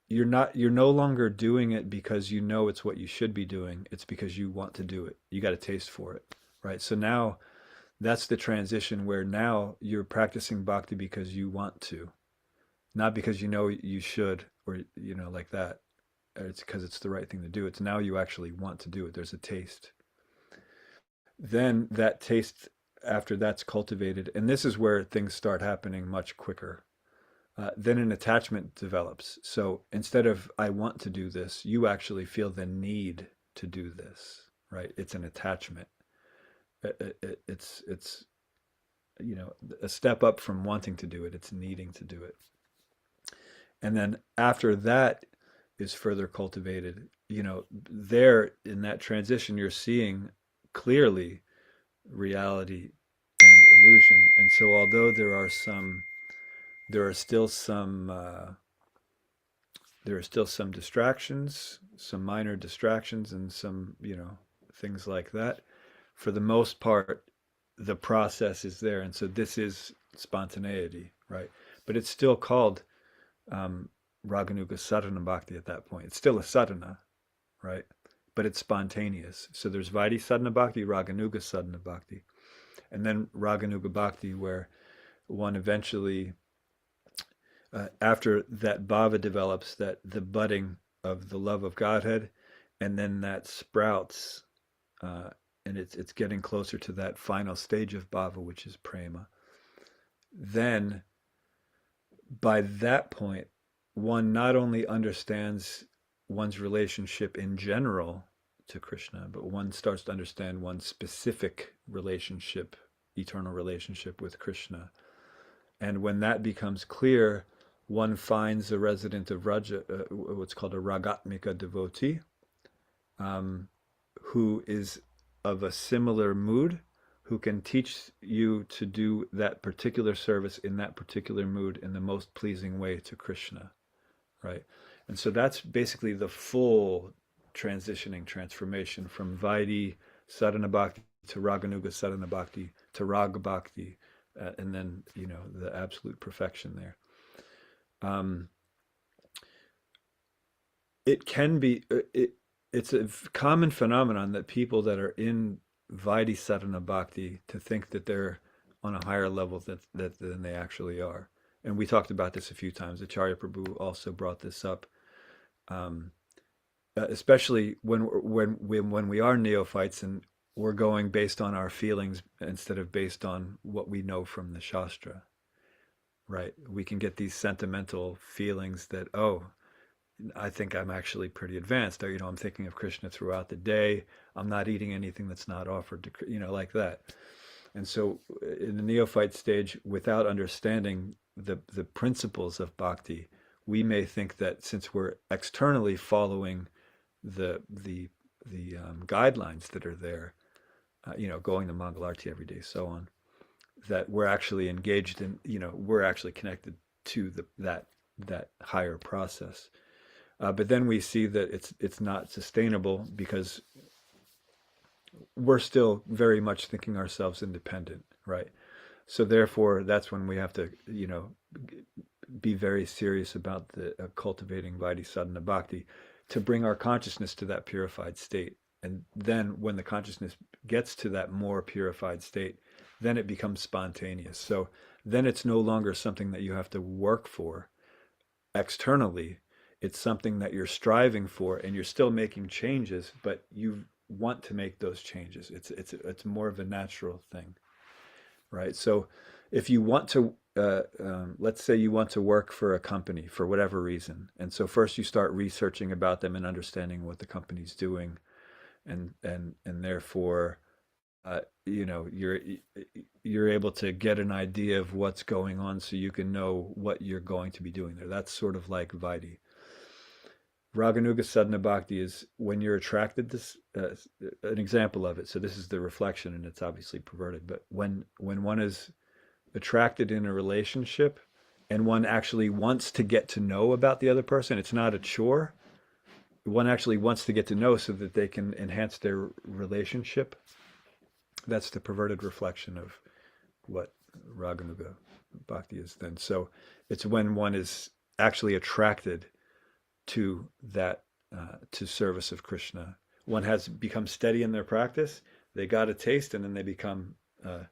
you're no longer doing it because you know it's what you should be doing. It's because you want to do it. You got a taste for it, right? So now that's the transition where now you're practicing bhakti because you want to, not because you know you should, or like that. It's because it's the right thing to do. It's now you actually want to do it. There's a taste. Then that taste, after that's cultivated, and this is where things start happening much quicker. Then an attachment develops. So instead of I want to do this, you actually feel the need to do this, right? It's an attachment. It's a step up from wanting to do it. It's needing to do it. And then after that is further cultivated, there in that transition, you're seeing clearly reality and illusion. And so although there are still some distractions, some minor distractions, and some things like that, for the most part the process is there. And so this is spontaneity, right? But it's still called Raganuga Sadhana Bhakti at that point. It's still a sadhana, right? But it's spontaneous. So there's Vaidhi Sadhana Bhakti, Raganuga Sadhana Bhakti, and then Raganuga Bhakti, where one eventually, after that bhava develops, that the budding of the love of Godhead, and then that sprouts, and it's getting closer to that final stage of bhava, which is prema. Then, by that point, one not only understands one's relationship in general to Krishna, but one starts to understand one's specific relationship, eternal relationship with Krishna. And when that becomes clear, one finds a resident of Raja, what's called a Ragatmika devotee, who is of a similar mood, who can teach you to do that particular service in that particular mood in the most pleasing way to Krishna, right? And so that's basically the full transformation from Vaidhi Sadhana Bhakti to Raganuga Sadhana Bhakti to Raga Bhakti, and then the absolute perfection there. It can be it's a common phenomenon that people that are in Vaidhi Sadhana Bhakti to think that they're on a higher level than they actually are. And we talked about this a few times. Acharya Prabhu also brought this up, especially when we are neophytes and we're going based on our feelings instead of based on what we know from the Shastra, right? We can get these sentimental feelings that, oh, I think I'm actually pretty advanced. Or, I'm thinking of Krishna throughout the day. I'm not eating anything that's not offered to, like that. And so in the neophyte stage, without understanding the principles of bhakti, we may think that since we're externally following the guidelines that are there, going to Mangalarti every day, so on, that we're actually engaged in, we're actually connected to that higher process. But then we see that it's not sustainable because we're still very much thinking ourselves independent, right? So therefore, that's when we have to, be very serious about the cultivating Vaidhi Sadhana Bhakti to bring our consciousness to that purified state. And then when the consciousness gets to that more purified state, then it becomes spontaneous. So then it's no longer something that you have to work for externally. It's something that you're striving for, and you're still making changes, but you want to make those changes. It's more of a natural thing, right? So if you want to, let's say you want to work for a company for whatever reason, and so first you start researching about them and understanding what the company's doing, and therefore, you're able to get an idea of what's going on, so you can know what you're going to be doing there. That's sort of like Vaidhi. Raganuga Sadhana Bhakti is when you're attracted to an example of it. So this is the reflection, and it's obviously perverted. But when one is attracted in a relationship and one actually wants to get to know about the other person, it's not a chore. One actually wants to get to know so that they can enhance their relationship. That's the perverted reflection of what Raganuga Bhakti is then. So it's when one is actually attracted to that, to service of Krishna. One has become steady in their practice. They got a taste, and then they become uh,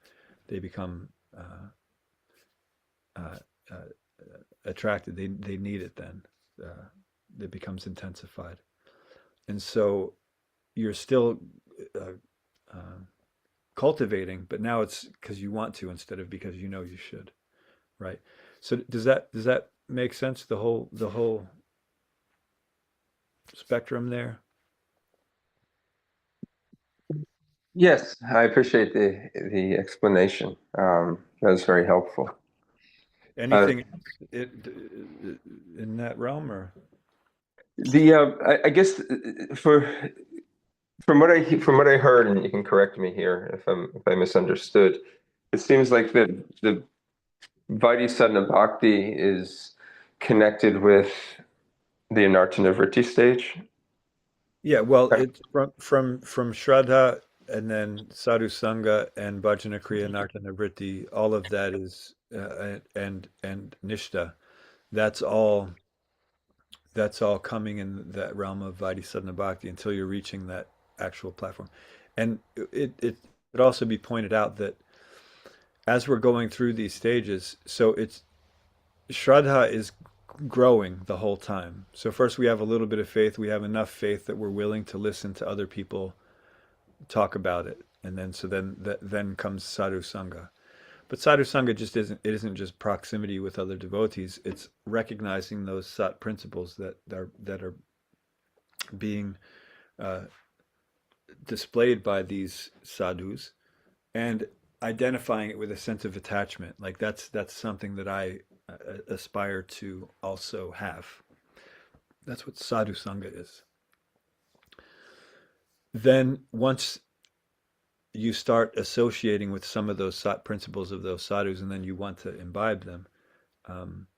uh, uh, attracted. They need it then. It becomes intensified, and so you're still uh, uh, cultivating, but now it's because you want to instead of because you know you should, right? So does that make sense? The whole spectrum there. Yes, I appreciate the explanation. That was very helpful. Anything in that realm, or I guess for from what I heard, and you can correct me here if I misunderstood, it seems like the Vaidhi Bhakti is connected with the Anartanavritti stage. yeah, well, it's from Shraddha and then Sadhu Sangha and Bhajana Kriya Nartana Vritti. All of that is and Nishta. That's all. That's all coming in that realm of Vaidhi Bhakti until you're reaching that actual platform. And it could also be pointed out that as we're going through these stages, so it's Shraddha is growing the whole time. So first we have a little bit of faith. We have enough faith that we're willing to listen to other people talk about it. And then comes sadhu sangha. But sadhu sangha just isn't just proximity with other devotees. It's recognizing those sat principles that are being uh, displayed by these sadhus and identifying it with a sense of attachment. Like that's something that I aspire to also have. That's what sadhu sangha is. Then once you start associating with some of those sat principles of those sadhus, and then you want to imbibe them, um,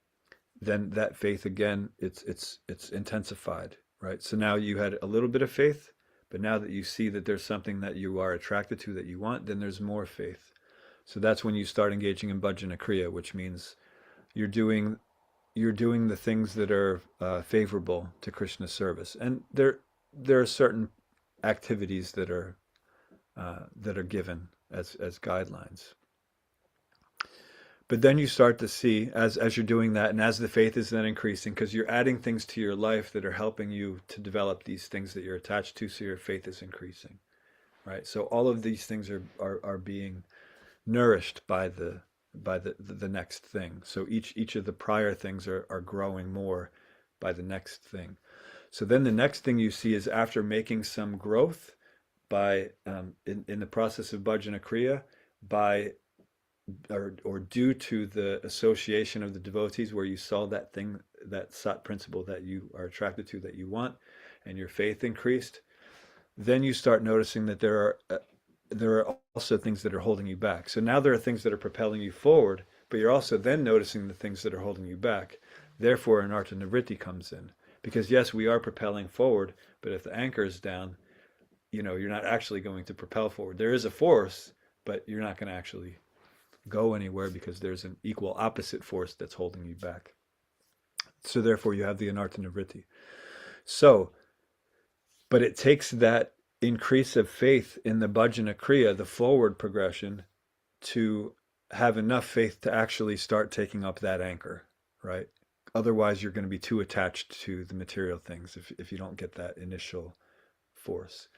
then that faith again, it's intensified, right? So now you had a little bit of faith, but now that you see that there's something that you are attracted to that you want, then there's more faith. So that's when you start engaging in bhajana kriya, which means you're doing you're doing the things that are favorable to Krishna service, and there are certain activities that are given as guidelines. But then you start to see as you're doing that, and as the faith is then increasing, because you're adding things to your life that are helping you to develop these things that you're attached to, so your faith is increasing, right? So all of these things are being nourished by the next thing. So each of the prior things are growing more by the next thing. So then the next thing you see is after making some growth by in the process of bhajana kriya, by or due to the association of the devotees where you saw that thing, that sat principle that you are attracted to, that you want, and your faith increased, then you start noticing that there are also things that are holding you back. So now there are things that are propelling you forward, but you're also then noticing the things that are holding you back. Therefore, anartha nivritti comes in. Because yes, we are propelling forward, but if the anchor is down, you're not actually going to propel forward. There is a force, but you're not going to actually go anywhere because there's an equal opposite force that's holding you back. So therefore, you have the anartha nivritti. So, but it takes that increase of faith in the bhajana kriya, the forward progression, to have enough faith to actually start taking up that anchor, right? Otherwise, you're going to be too attached to the material things if you don't get that initial force.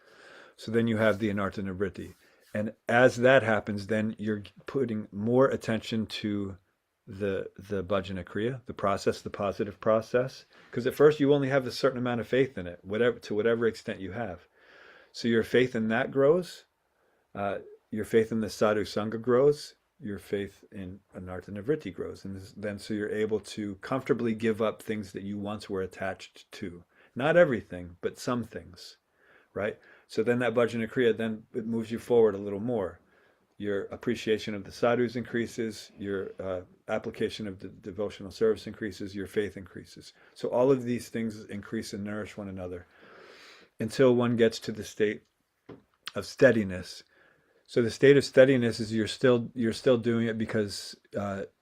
So then you have the anartha nivritti. And as that happens, then you're putting more attention to the bhajana kriya, the process, the positive process. Because at first you only have a certain amount of faith in it, whatever extent you have. So your faith in that grows. Your faith in the sadhu sangha grows. Your faith in anartha nivritti grows. And then so you're able to comfortably give up things that you once were attached to. Not everything, but some things, right? So then that bhajana kriya, then it moves you forward a little more. your appreciation of the sadhus increases, your application of the devotional service increases, your faith increases. So all of these things increase and nourish one another until one gets to the state of steadiness. So the state of steadiness is you're still doing it because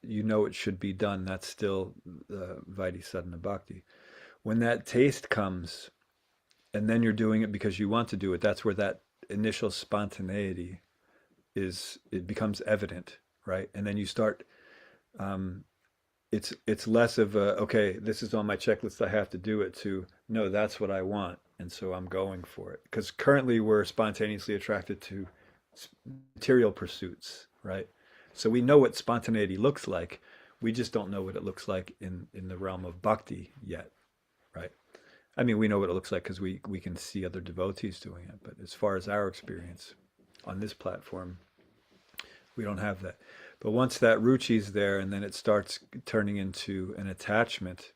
you know it should be done. That's still Vaidhi Sadhana Bhakti. When that taste comes, and then you're doing it because you want to do it, that's where that initial spontaneity it becomes evident, right? And then you start. It's less of a, okay, this is on my checklist, I have to do it, to no, that's what I want, and so I'm going for it. Because currently we're spontaneously attracted to material pursuits, right? So we know what spontaneity looks like. We just don't know what it looks like in the realm of bhakti yet, right? I mean, we know what it looks like because we can see other devotees doing it. But as far as our experience on this platform, we don't have that. But once that ruchi's there, and then it starts turning into an attachment,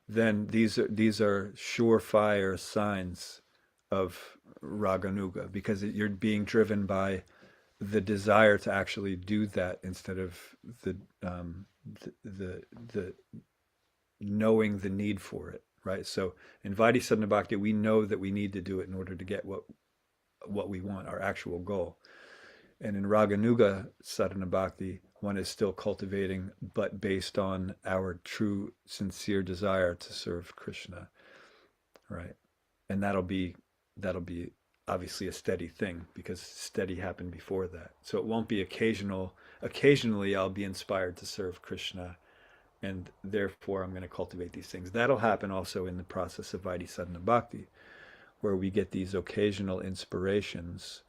then these are surefire signs of raganuga, because you're being driven by the desire to actually do that instead of the the knowing the need for it, right? So in Vaidhi Sadhana Bhakti, we know that we need to do it in order to get what we want, our actual goal. And in Raganuga Sadhana Bhakti, one is still cultivating, but based on our true, sincere desire to serve Krishna, right? And that'll be obviously a steady thing, because steady happened before that. So it won't be occasional. Occasionally, I'll be inspired to serve Krishna, and therefore I'm going to cultivate these things. That'll happen also in the process of Vaidhi Sadhana Bhakti, where we get these occasional inspirations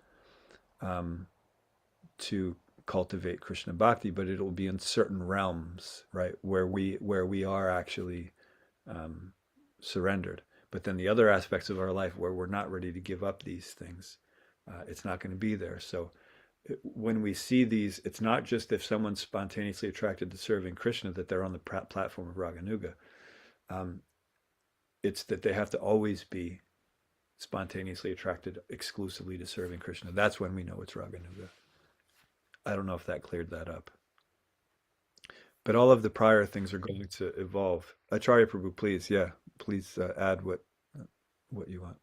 to cultivate Krishna Bhakti, but it will be in certain realms, right, where we are actually surrendered. But then the other aspects of our life where we're not ready to give up these things, it's not going to be there. So when we see these, it's not just if someone's spontaneously attracted to serving Krishna that they're on the platform of Raganuga. It's that they have to always be spontaneously attracted exclusively to serving Krishna. That's when we know it's Raganuga. I don't know if that cleared that up. But all of the prior things are going to evolve. Acharya Prabhu, please, please add what you want.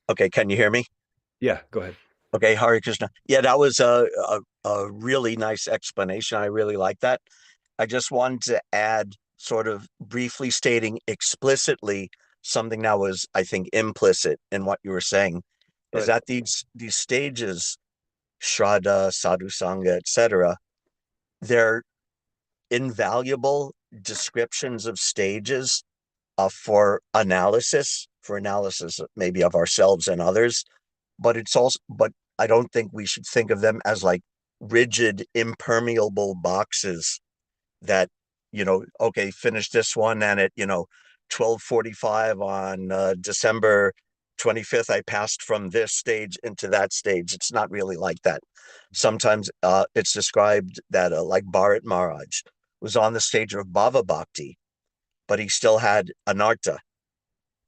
Okay, can you hear me? Yeah, go ahead. Okay, Hare Krishna. Yeah, that was a really nice explanation. I really like that. I just wanted to add, sort of briefly stating explicitly something that was, I think, implicit in what you were saying, is that these stages, Shraddha, Sadhu Sangha, etc., they're invaluable descriptions of stages for analysis maybe of ourselves and others. But I don't think we should think of them as like rigid, impermeable boxes that, okay, finish this one, and at 12:45 on December 25th, I passed from this stage into that stage. It's not really like that. Sometimes it's described that like Bharat Maharaj was on the stage of Bhava Bhakti, but he still had anartha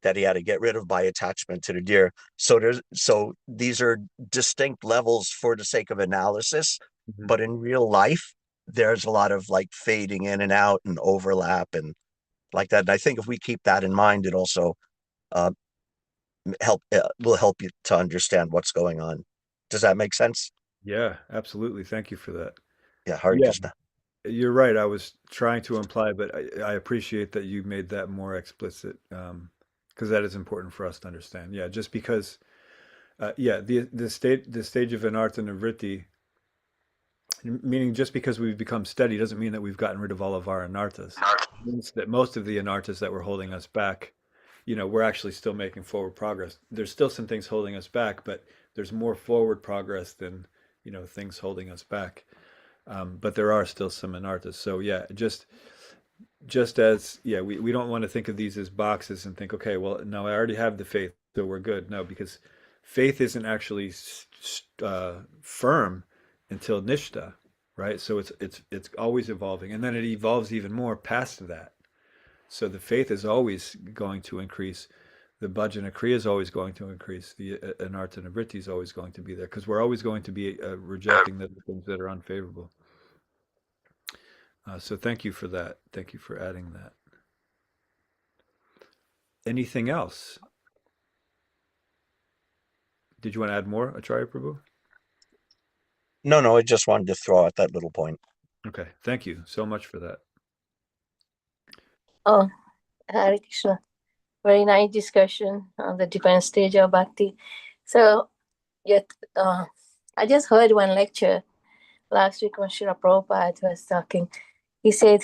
that he had to get rid of by attachment to the deer. So these are distinct levels for the sake of analysis, but in real life, there's a lot of like fading in and out and overlap and like that. And I think if we keep that in mind, it also will help you to understand what's going on. Does that make sense? Yeah, absolutely. Thank you for that. Yeah, Hare Krishna. You're right. I was trying to imply, but I appreciate that you made that more explicit, because that is important for us to understand. Yeah, just because, the stage of anartha nivritti, meaning just because we've become steady doesn't mean that we've gotten rid of all of our anarthas. It means that most of the anarthas that were holding us back, we're actually still making forward progress. There's still some things holding us back, but there's more forward progress than, things holding us back. But there are still some anarthas. So yeah, just as, we don't want to think of these as boxes and think, okay, well, no, I already have the faith, so we're good. No, because faith isn't actually firm until nishta, right? So it's always evolving, and then it evolves even more past that. So the faith is always going to increase, the bhajana kriya is always going to increase. The anartha nivritti is always going to be there because we're always going to be rejecting the things that are unfavorable. So thank you for that. Thank you for adding that. Anything else? Did you want to add more, Acharya Prabhu? No, I just wanted to throw out that little point. Okay, thank you so much for that. Oh, Hare Krishna. Very nice discussion on the different stage of bhakti. So, I just heard one lecture last week when Srila Prabhupada was talking. He said,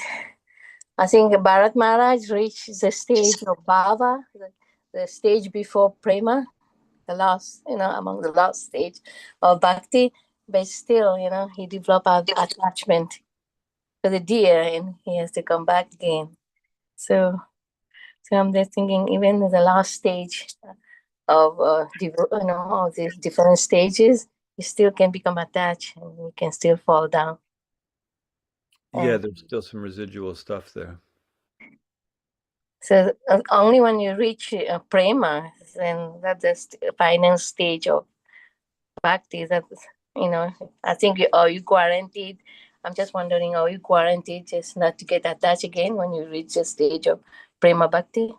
I think Bharat Maharaj reached the stage of bhava, the stage before prema, the last, among the last stage of bhakti, but still, he developed an attachment to the deer and he has to come back again. So I'm just thinking, even in the last stage of of these different stages, you still can become attached and you can still fall down. Yeah, there's still some residual stuff there. So only when you reach prema, then that's the final stage of bhakti. That I think are you guaranteed? I'm just wondering, are you guaranteed just not to get attached again when you reach the stage of prema bhakti?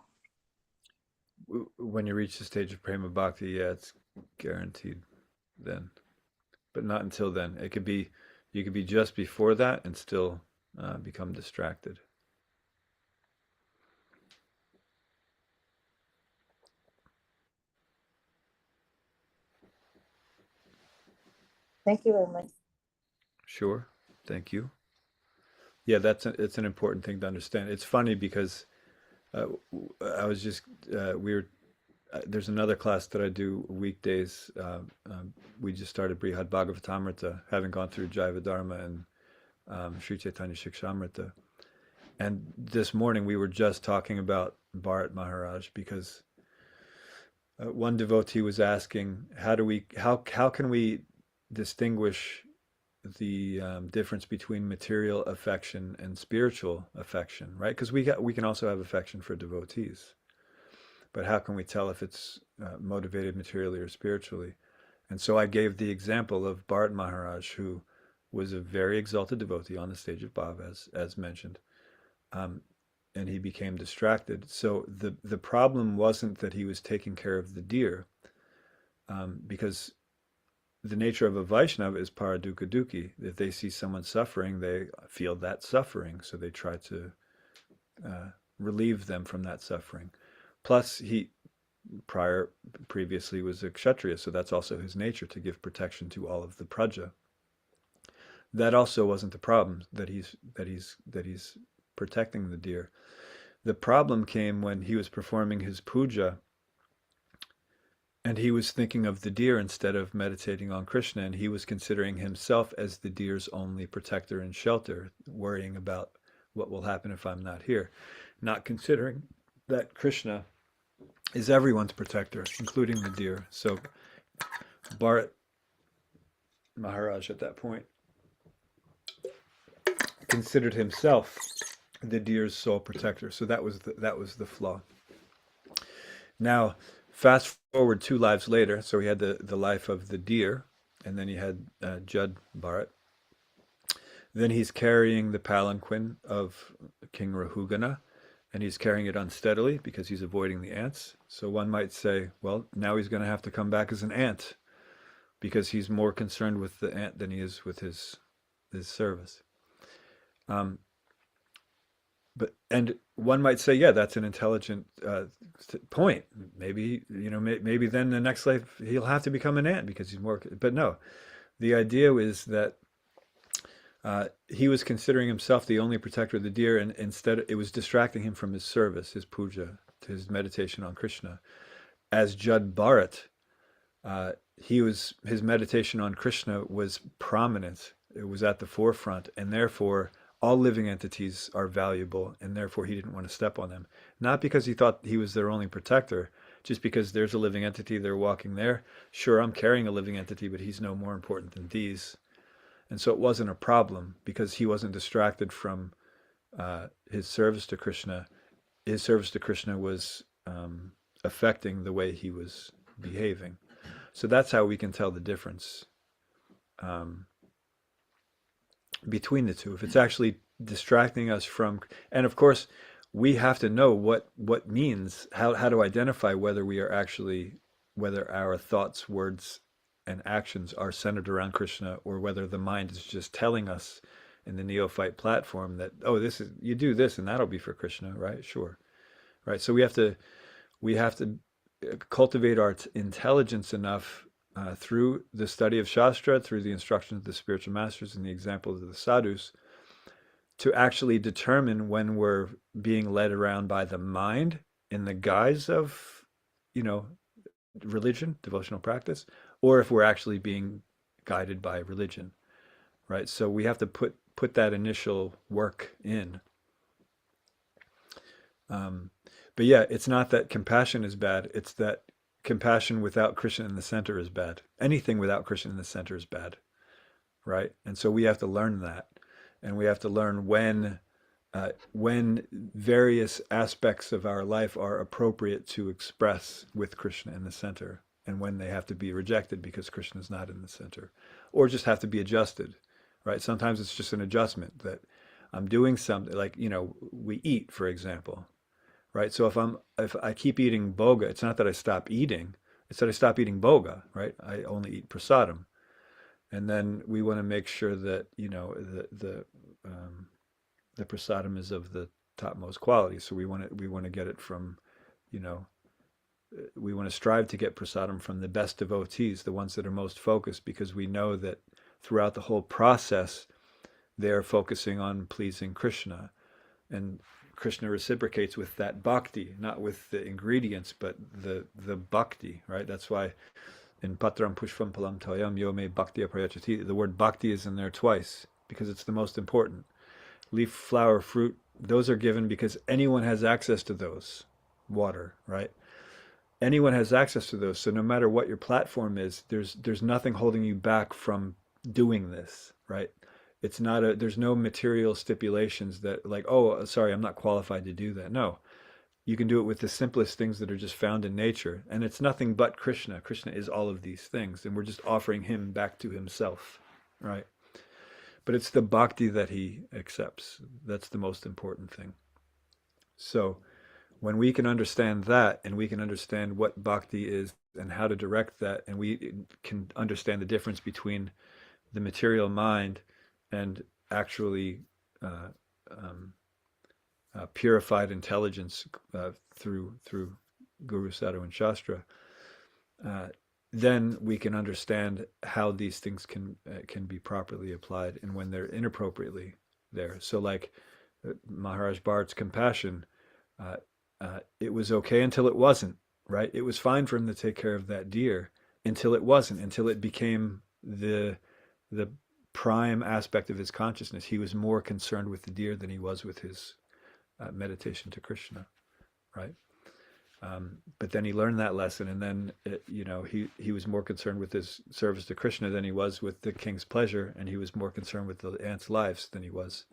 When you reach the stage of prema bhakti, yeah, it's guaranteed then, but not until then. You could be just before that and still become distracted. Thank you very much. Sure, thank you. Yeah, it's an important thing to understand. It's funny because I was just there's another class that I do weekdays. We just started Brihad Bhagavatamrita, having gone through Jaiva Dharma and Sri Chaitanya Shikshamrita. And this morning we were just talking about Bharat Maharaj because one devotee was asking, how can we distinguish the difference between material affection and spiritual affection, right? Because we can also have affection for devotees. But how can we tell if it's motivated materially or spiritually? And so I gave the example of Bharat Maharaj, who was a very exalted devotee on the stage of Bhava, as mentioned, and he became distracted. So the problem wasn't that he was taking care of the deer, because the nature of a Vaishnava is paradukkha dukhi. If they see someone suffering, they feel that suffering, so they try to relieve them from that suffering. Plus, he previously was a kshatriya, so that's also his nature, to give protection to all of the praja. That also wasn't the problem, that he's protecting the deer. The problem came when he was performing his puja and he was thinking of the deer instead of meditating on Krishna, and he was considering himself as the deer's only protector and shelter, worrying about what will happen if I'm not here, not considering that Krishna is everyone's protector, including the deer. So Bharat Maharaj at that point considered himself the deer's sole protector. So that was the flaw. Now, fast forward 2 lives later, so he had the life of the deer, and then he had Jud Bharat. Then he's carrying the palanquin of King Rahugana, and he's carrying it unsteadily because he's avoiding the ants. So one might say, well, now he's going to have to come back as an ant because he's more concerned with the ant than he is with his service. And one might say, yeah, that's an intelligent point. Maybe maybe then the next life he'll have to become an ant because he's more. But no, the idea is that he was considering himself the only protector of the deer, and instead it was distracting him from his service, his puja, his meditation on Krishna. As Jud Bharat, his meditation on Krishna was prominent. It was at the forefront, and therefore all living entities are valuable, and therefore he didn't want to step on them. Not because he thought he was their only protector, just because there's a living entity, they're walking there. Sure, I'm carrying a living entity, but he's no more important than these. And so it wasn't a problem because he wasn't distracted from his service to Krishna. His service to Krishna was affecting the way he was behaving. So that's how we can tell the difference between the two. If it's actually distracting us from, and of course, we have to know what means, how to identify whether we are actually, whether our thoughts, words, and actions are centered around Krishna, or whether the mind is just telling us in the neophyte platform that, oh, this is, you do this and that'll be for Krishna, right? Sure. Right. So we have to cultivate our intelligence enough through the study of Shastra, through the instructions of the spiritual masters and the examples of the sadhus, to actually determine when we're being led around by the mind in the guise of, religion, devotional practice, or if we're actually being guided by religion, right? So we have to put that initial work in. But yeah, it's not that compassion is bad. It's that compassion without Krishna in the center is bad. Anything without Krishna in the center is bad, right? And so we have to learn that, and we have to learn when various aspects of our life are appropriate to express with Krishna in the center, and when they have to be rejected because Krishna is not in the center, or just have to be adjusted, right? Sometimes it's just an adjustment that I'm doing something, like, we eat, for example, right? So if I keep eating boga, it's not that I stop eating, it's that I stop eating boga, right? I only eat prasadam. And then we want to make sure that, the prasadam is of the topmost quality. So we want to get it from, we want to strive to get prasadam from the best devotees, the ones that are most focused, because we know that throughout the whole process, they're focusing on pleasing Krishna. And Krishna reciprocates with that bhakti, not with the ingredients, but the bhakti, right? That's why in Patram Pushpam Palam Toyam Yome Bhakti Aprayachati, the word bhakti is in there twice, because it's the most important. Leaf, flower, fruit, those are given because anyone has access to those. Water, right? Anyone has access to those. So no matter what your platform is, there's nothing holding you back from doing this, right? It's not there's no material stipulations that, like, oh, sorry, I'm not qualified to do that. No, you can do it with the simplest things that are just found in nature. And it's nothing but Krishna. Krishna is all of these things. And we're just offering him back to himself, right? But it's the bhakti that he accepts. That's the most important thing. So when we can understand that, and we can understand what bhakti is and how to direct that, and we can understand the difference between the material mind and actually purified intelligence through Guru, Sadhu, and Shastra, then we can understand how these things can be properly applied, and when they're inappropriately there. So, like Maharaj Bhart's compassion, it was okay until it wasn't. Right? It was fine for him to take care of that deer until it wasn't. Until it became the prime aspect of his consciousness. He was more concerned with the deer than he was with his meditation to Krishna, right? But then he learned that lesson, and then he was more concerned with his service to Krishna than he was with the king's pleasure, and he was more concerned with the ants' lives than he was,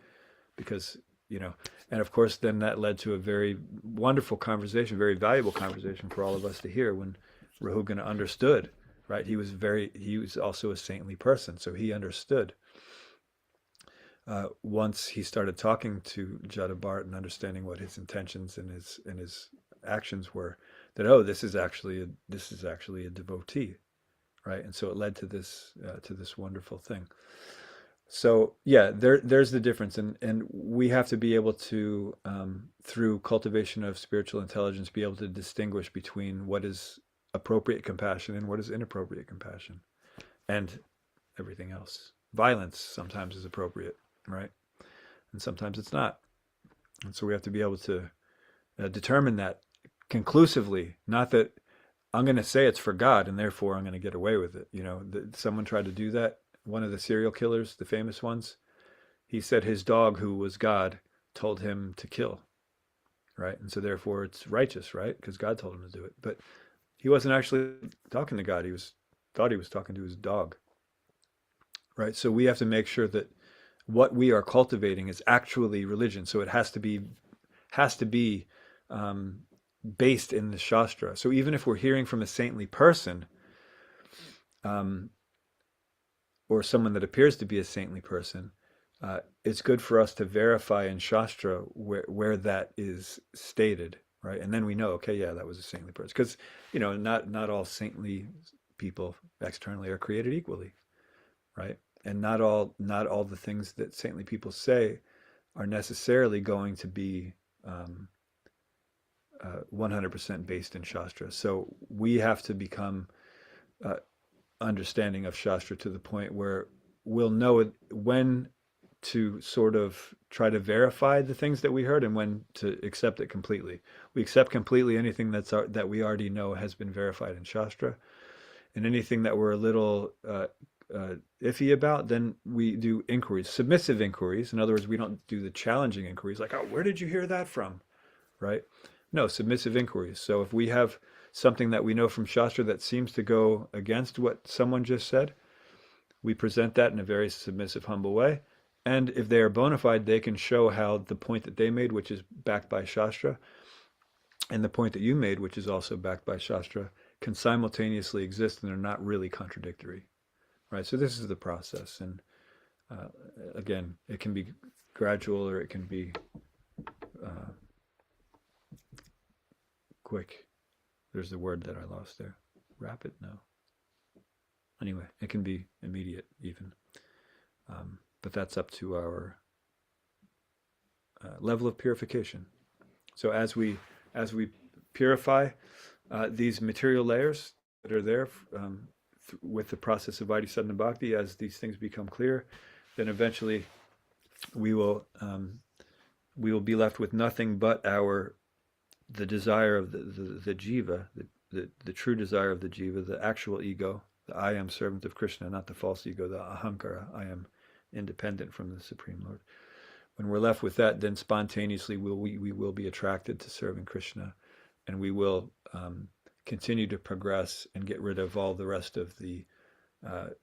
because and of course then that led to a very wonderful conversation, very valuable conversation for all of us to hear, when Rahugana understood. Right, he was also a saintly person, so he understood. Once he started talking to Jada Bharat and understanding what his intentions and his actions were, that, oh, this is actually a devotee, right? And so it led to this wonderful thing. So yeah, there's the difference, and we have to be able to, through cultivation of spiritual intelligence, be able to distinguish between what is appropriate compassion and what is inappropriate compassion, and everything else. Violence sometimes is appropriate, right? And sometimes it's not. And so we have to be able to determine that conclusively, not that I'm going to say it's for God and therefore I'm going to get away with it. Someone tried to do that. One of the serial killers, the famous ones, he said his dog, who was God, told him to kill, right? And so therefore it's righteous, right? Because God told him to do it. But he wasn't actually talking to God. Thought he was talking to his dog, right? So we have to make sure that what we are cultivating is actually religion. So it has to be based in the Shastra. So even if we're hearing from a saintly person, or someone that appears to be a saintly person, it's good for us to verify in Shastra where that is stated, right? And then we know, okay, yeah, that was a saintly person. Because, not all saintly people externally are created equally, right? And not all the things that saintly people say are necessarily going to be 100% based in Shastra. So we have to become understanding of Shastra to the point where we'll know when to sort of try to verify the things that we heard and when to accept it completely. We accept completely anything that we already know has been verified in Shastra, and anything that we're a little iffy about, then we do inquiries, submissive inquiries. In other words, we don't do the challenging inquiries like, oh, where did you hear that from? Right? No, submissive inquiries. So if we have something that we know from Shastra that seems to go against what someone just said, we present that in a very submissive, humble way. And if they are bona fide, they can show how the point that they made, which is backed by Shastra, and the point that you made, which is also backed by Shastra, can simultaneously exist and are not really contradictory. Right? So this is the process. And again, it can be gradual or it can be quick. There's the word that I lost there. Rapid? No. Anyway, it can be immediate even. But that's up to our level of purification. So as we purify these material layers that are there with the process of Vaidhi Bhakti, as these things become clear, then eventually we will be left with nothing but the desire of the jiva, the true desire of the jiva, the actual ego, the I am servant of Krishna, not the false ego, the ahankara, I am independent from the Supreme Lord. When we're left with that, then spontaneously we will be attracted to serving Krishna, and we will continue to progress and get rid of all the rest of the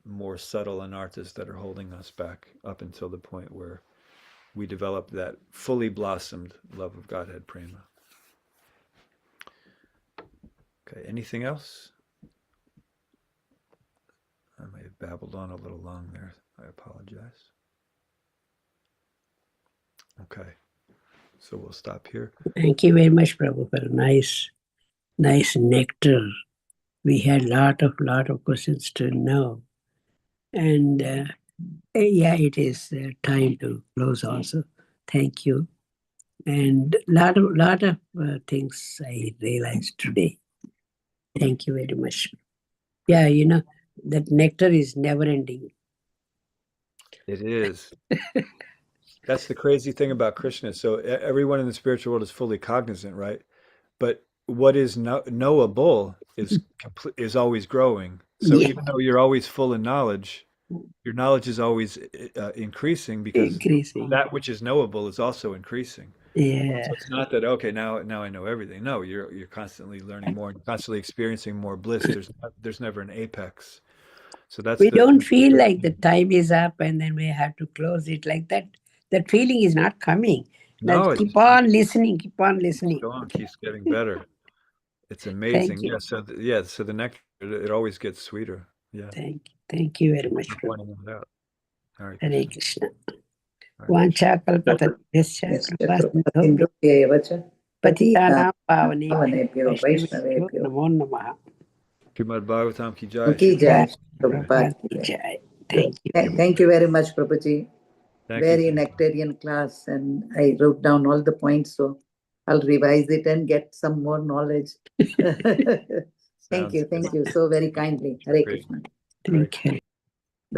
more subtle anarthas that are holding us back up until the point where we develop that fully blossomed love of Godhead prema. Okay, anything else? I may have babbled on a little long there. I apologize. Okay, so we'll stop here. Thank you very much, Prabhu, for a nice nectar. We had lot of questions to know. And yeah, it is time to close also. Thank you. And lot of things I realized today. Thank you very much. Yeah, that nectar is never ending. It is. That's the crazy thing about Krishna. So everyone in the spiritual world is fully cognizant, right? But what is knowable is always growing. So Yeah. even though you're always full of knowledge, your knowledge is always increasing because that which is knowable is also increasing. Yeah. So it's not that, okay, now I know everything. No, you're constantly learning more, constantly experiencing more bliss. There's never an apex. So we don't feel like the time is up and then we have to close it like that. That feeling is not coming. No, keep on listening. Keeps going, keeps getting better. It's amazing. Yeah. So the nectar, it always gets sweeter. Yeah. Thank you very much. Pointing it out. Hare Krishna. Patitanam pavanebhyo Vaishnavebhyo namo namaha. Srimad Bhagavatam ki jai. Ki jai. Thank you very much, Prabhuji. Very nectarian class, and I wrote down all the points, so I'll revise it and get some more knowledge. Thank you so very kindly. Hare Krishna. Thank you.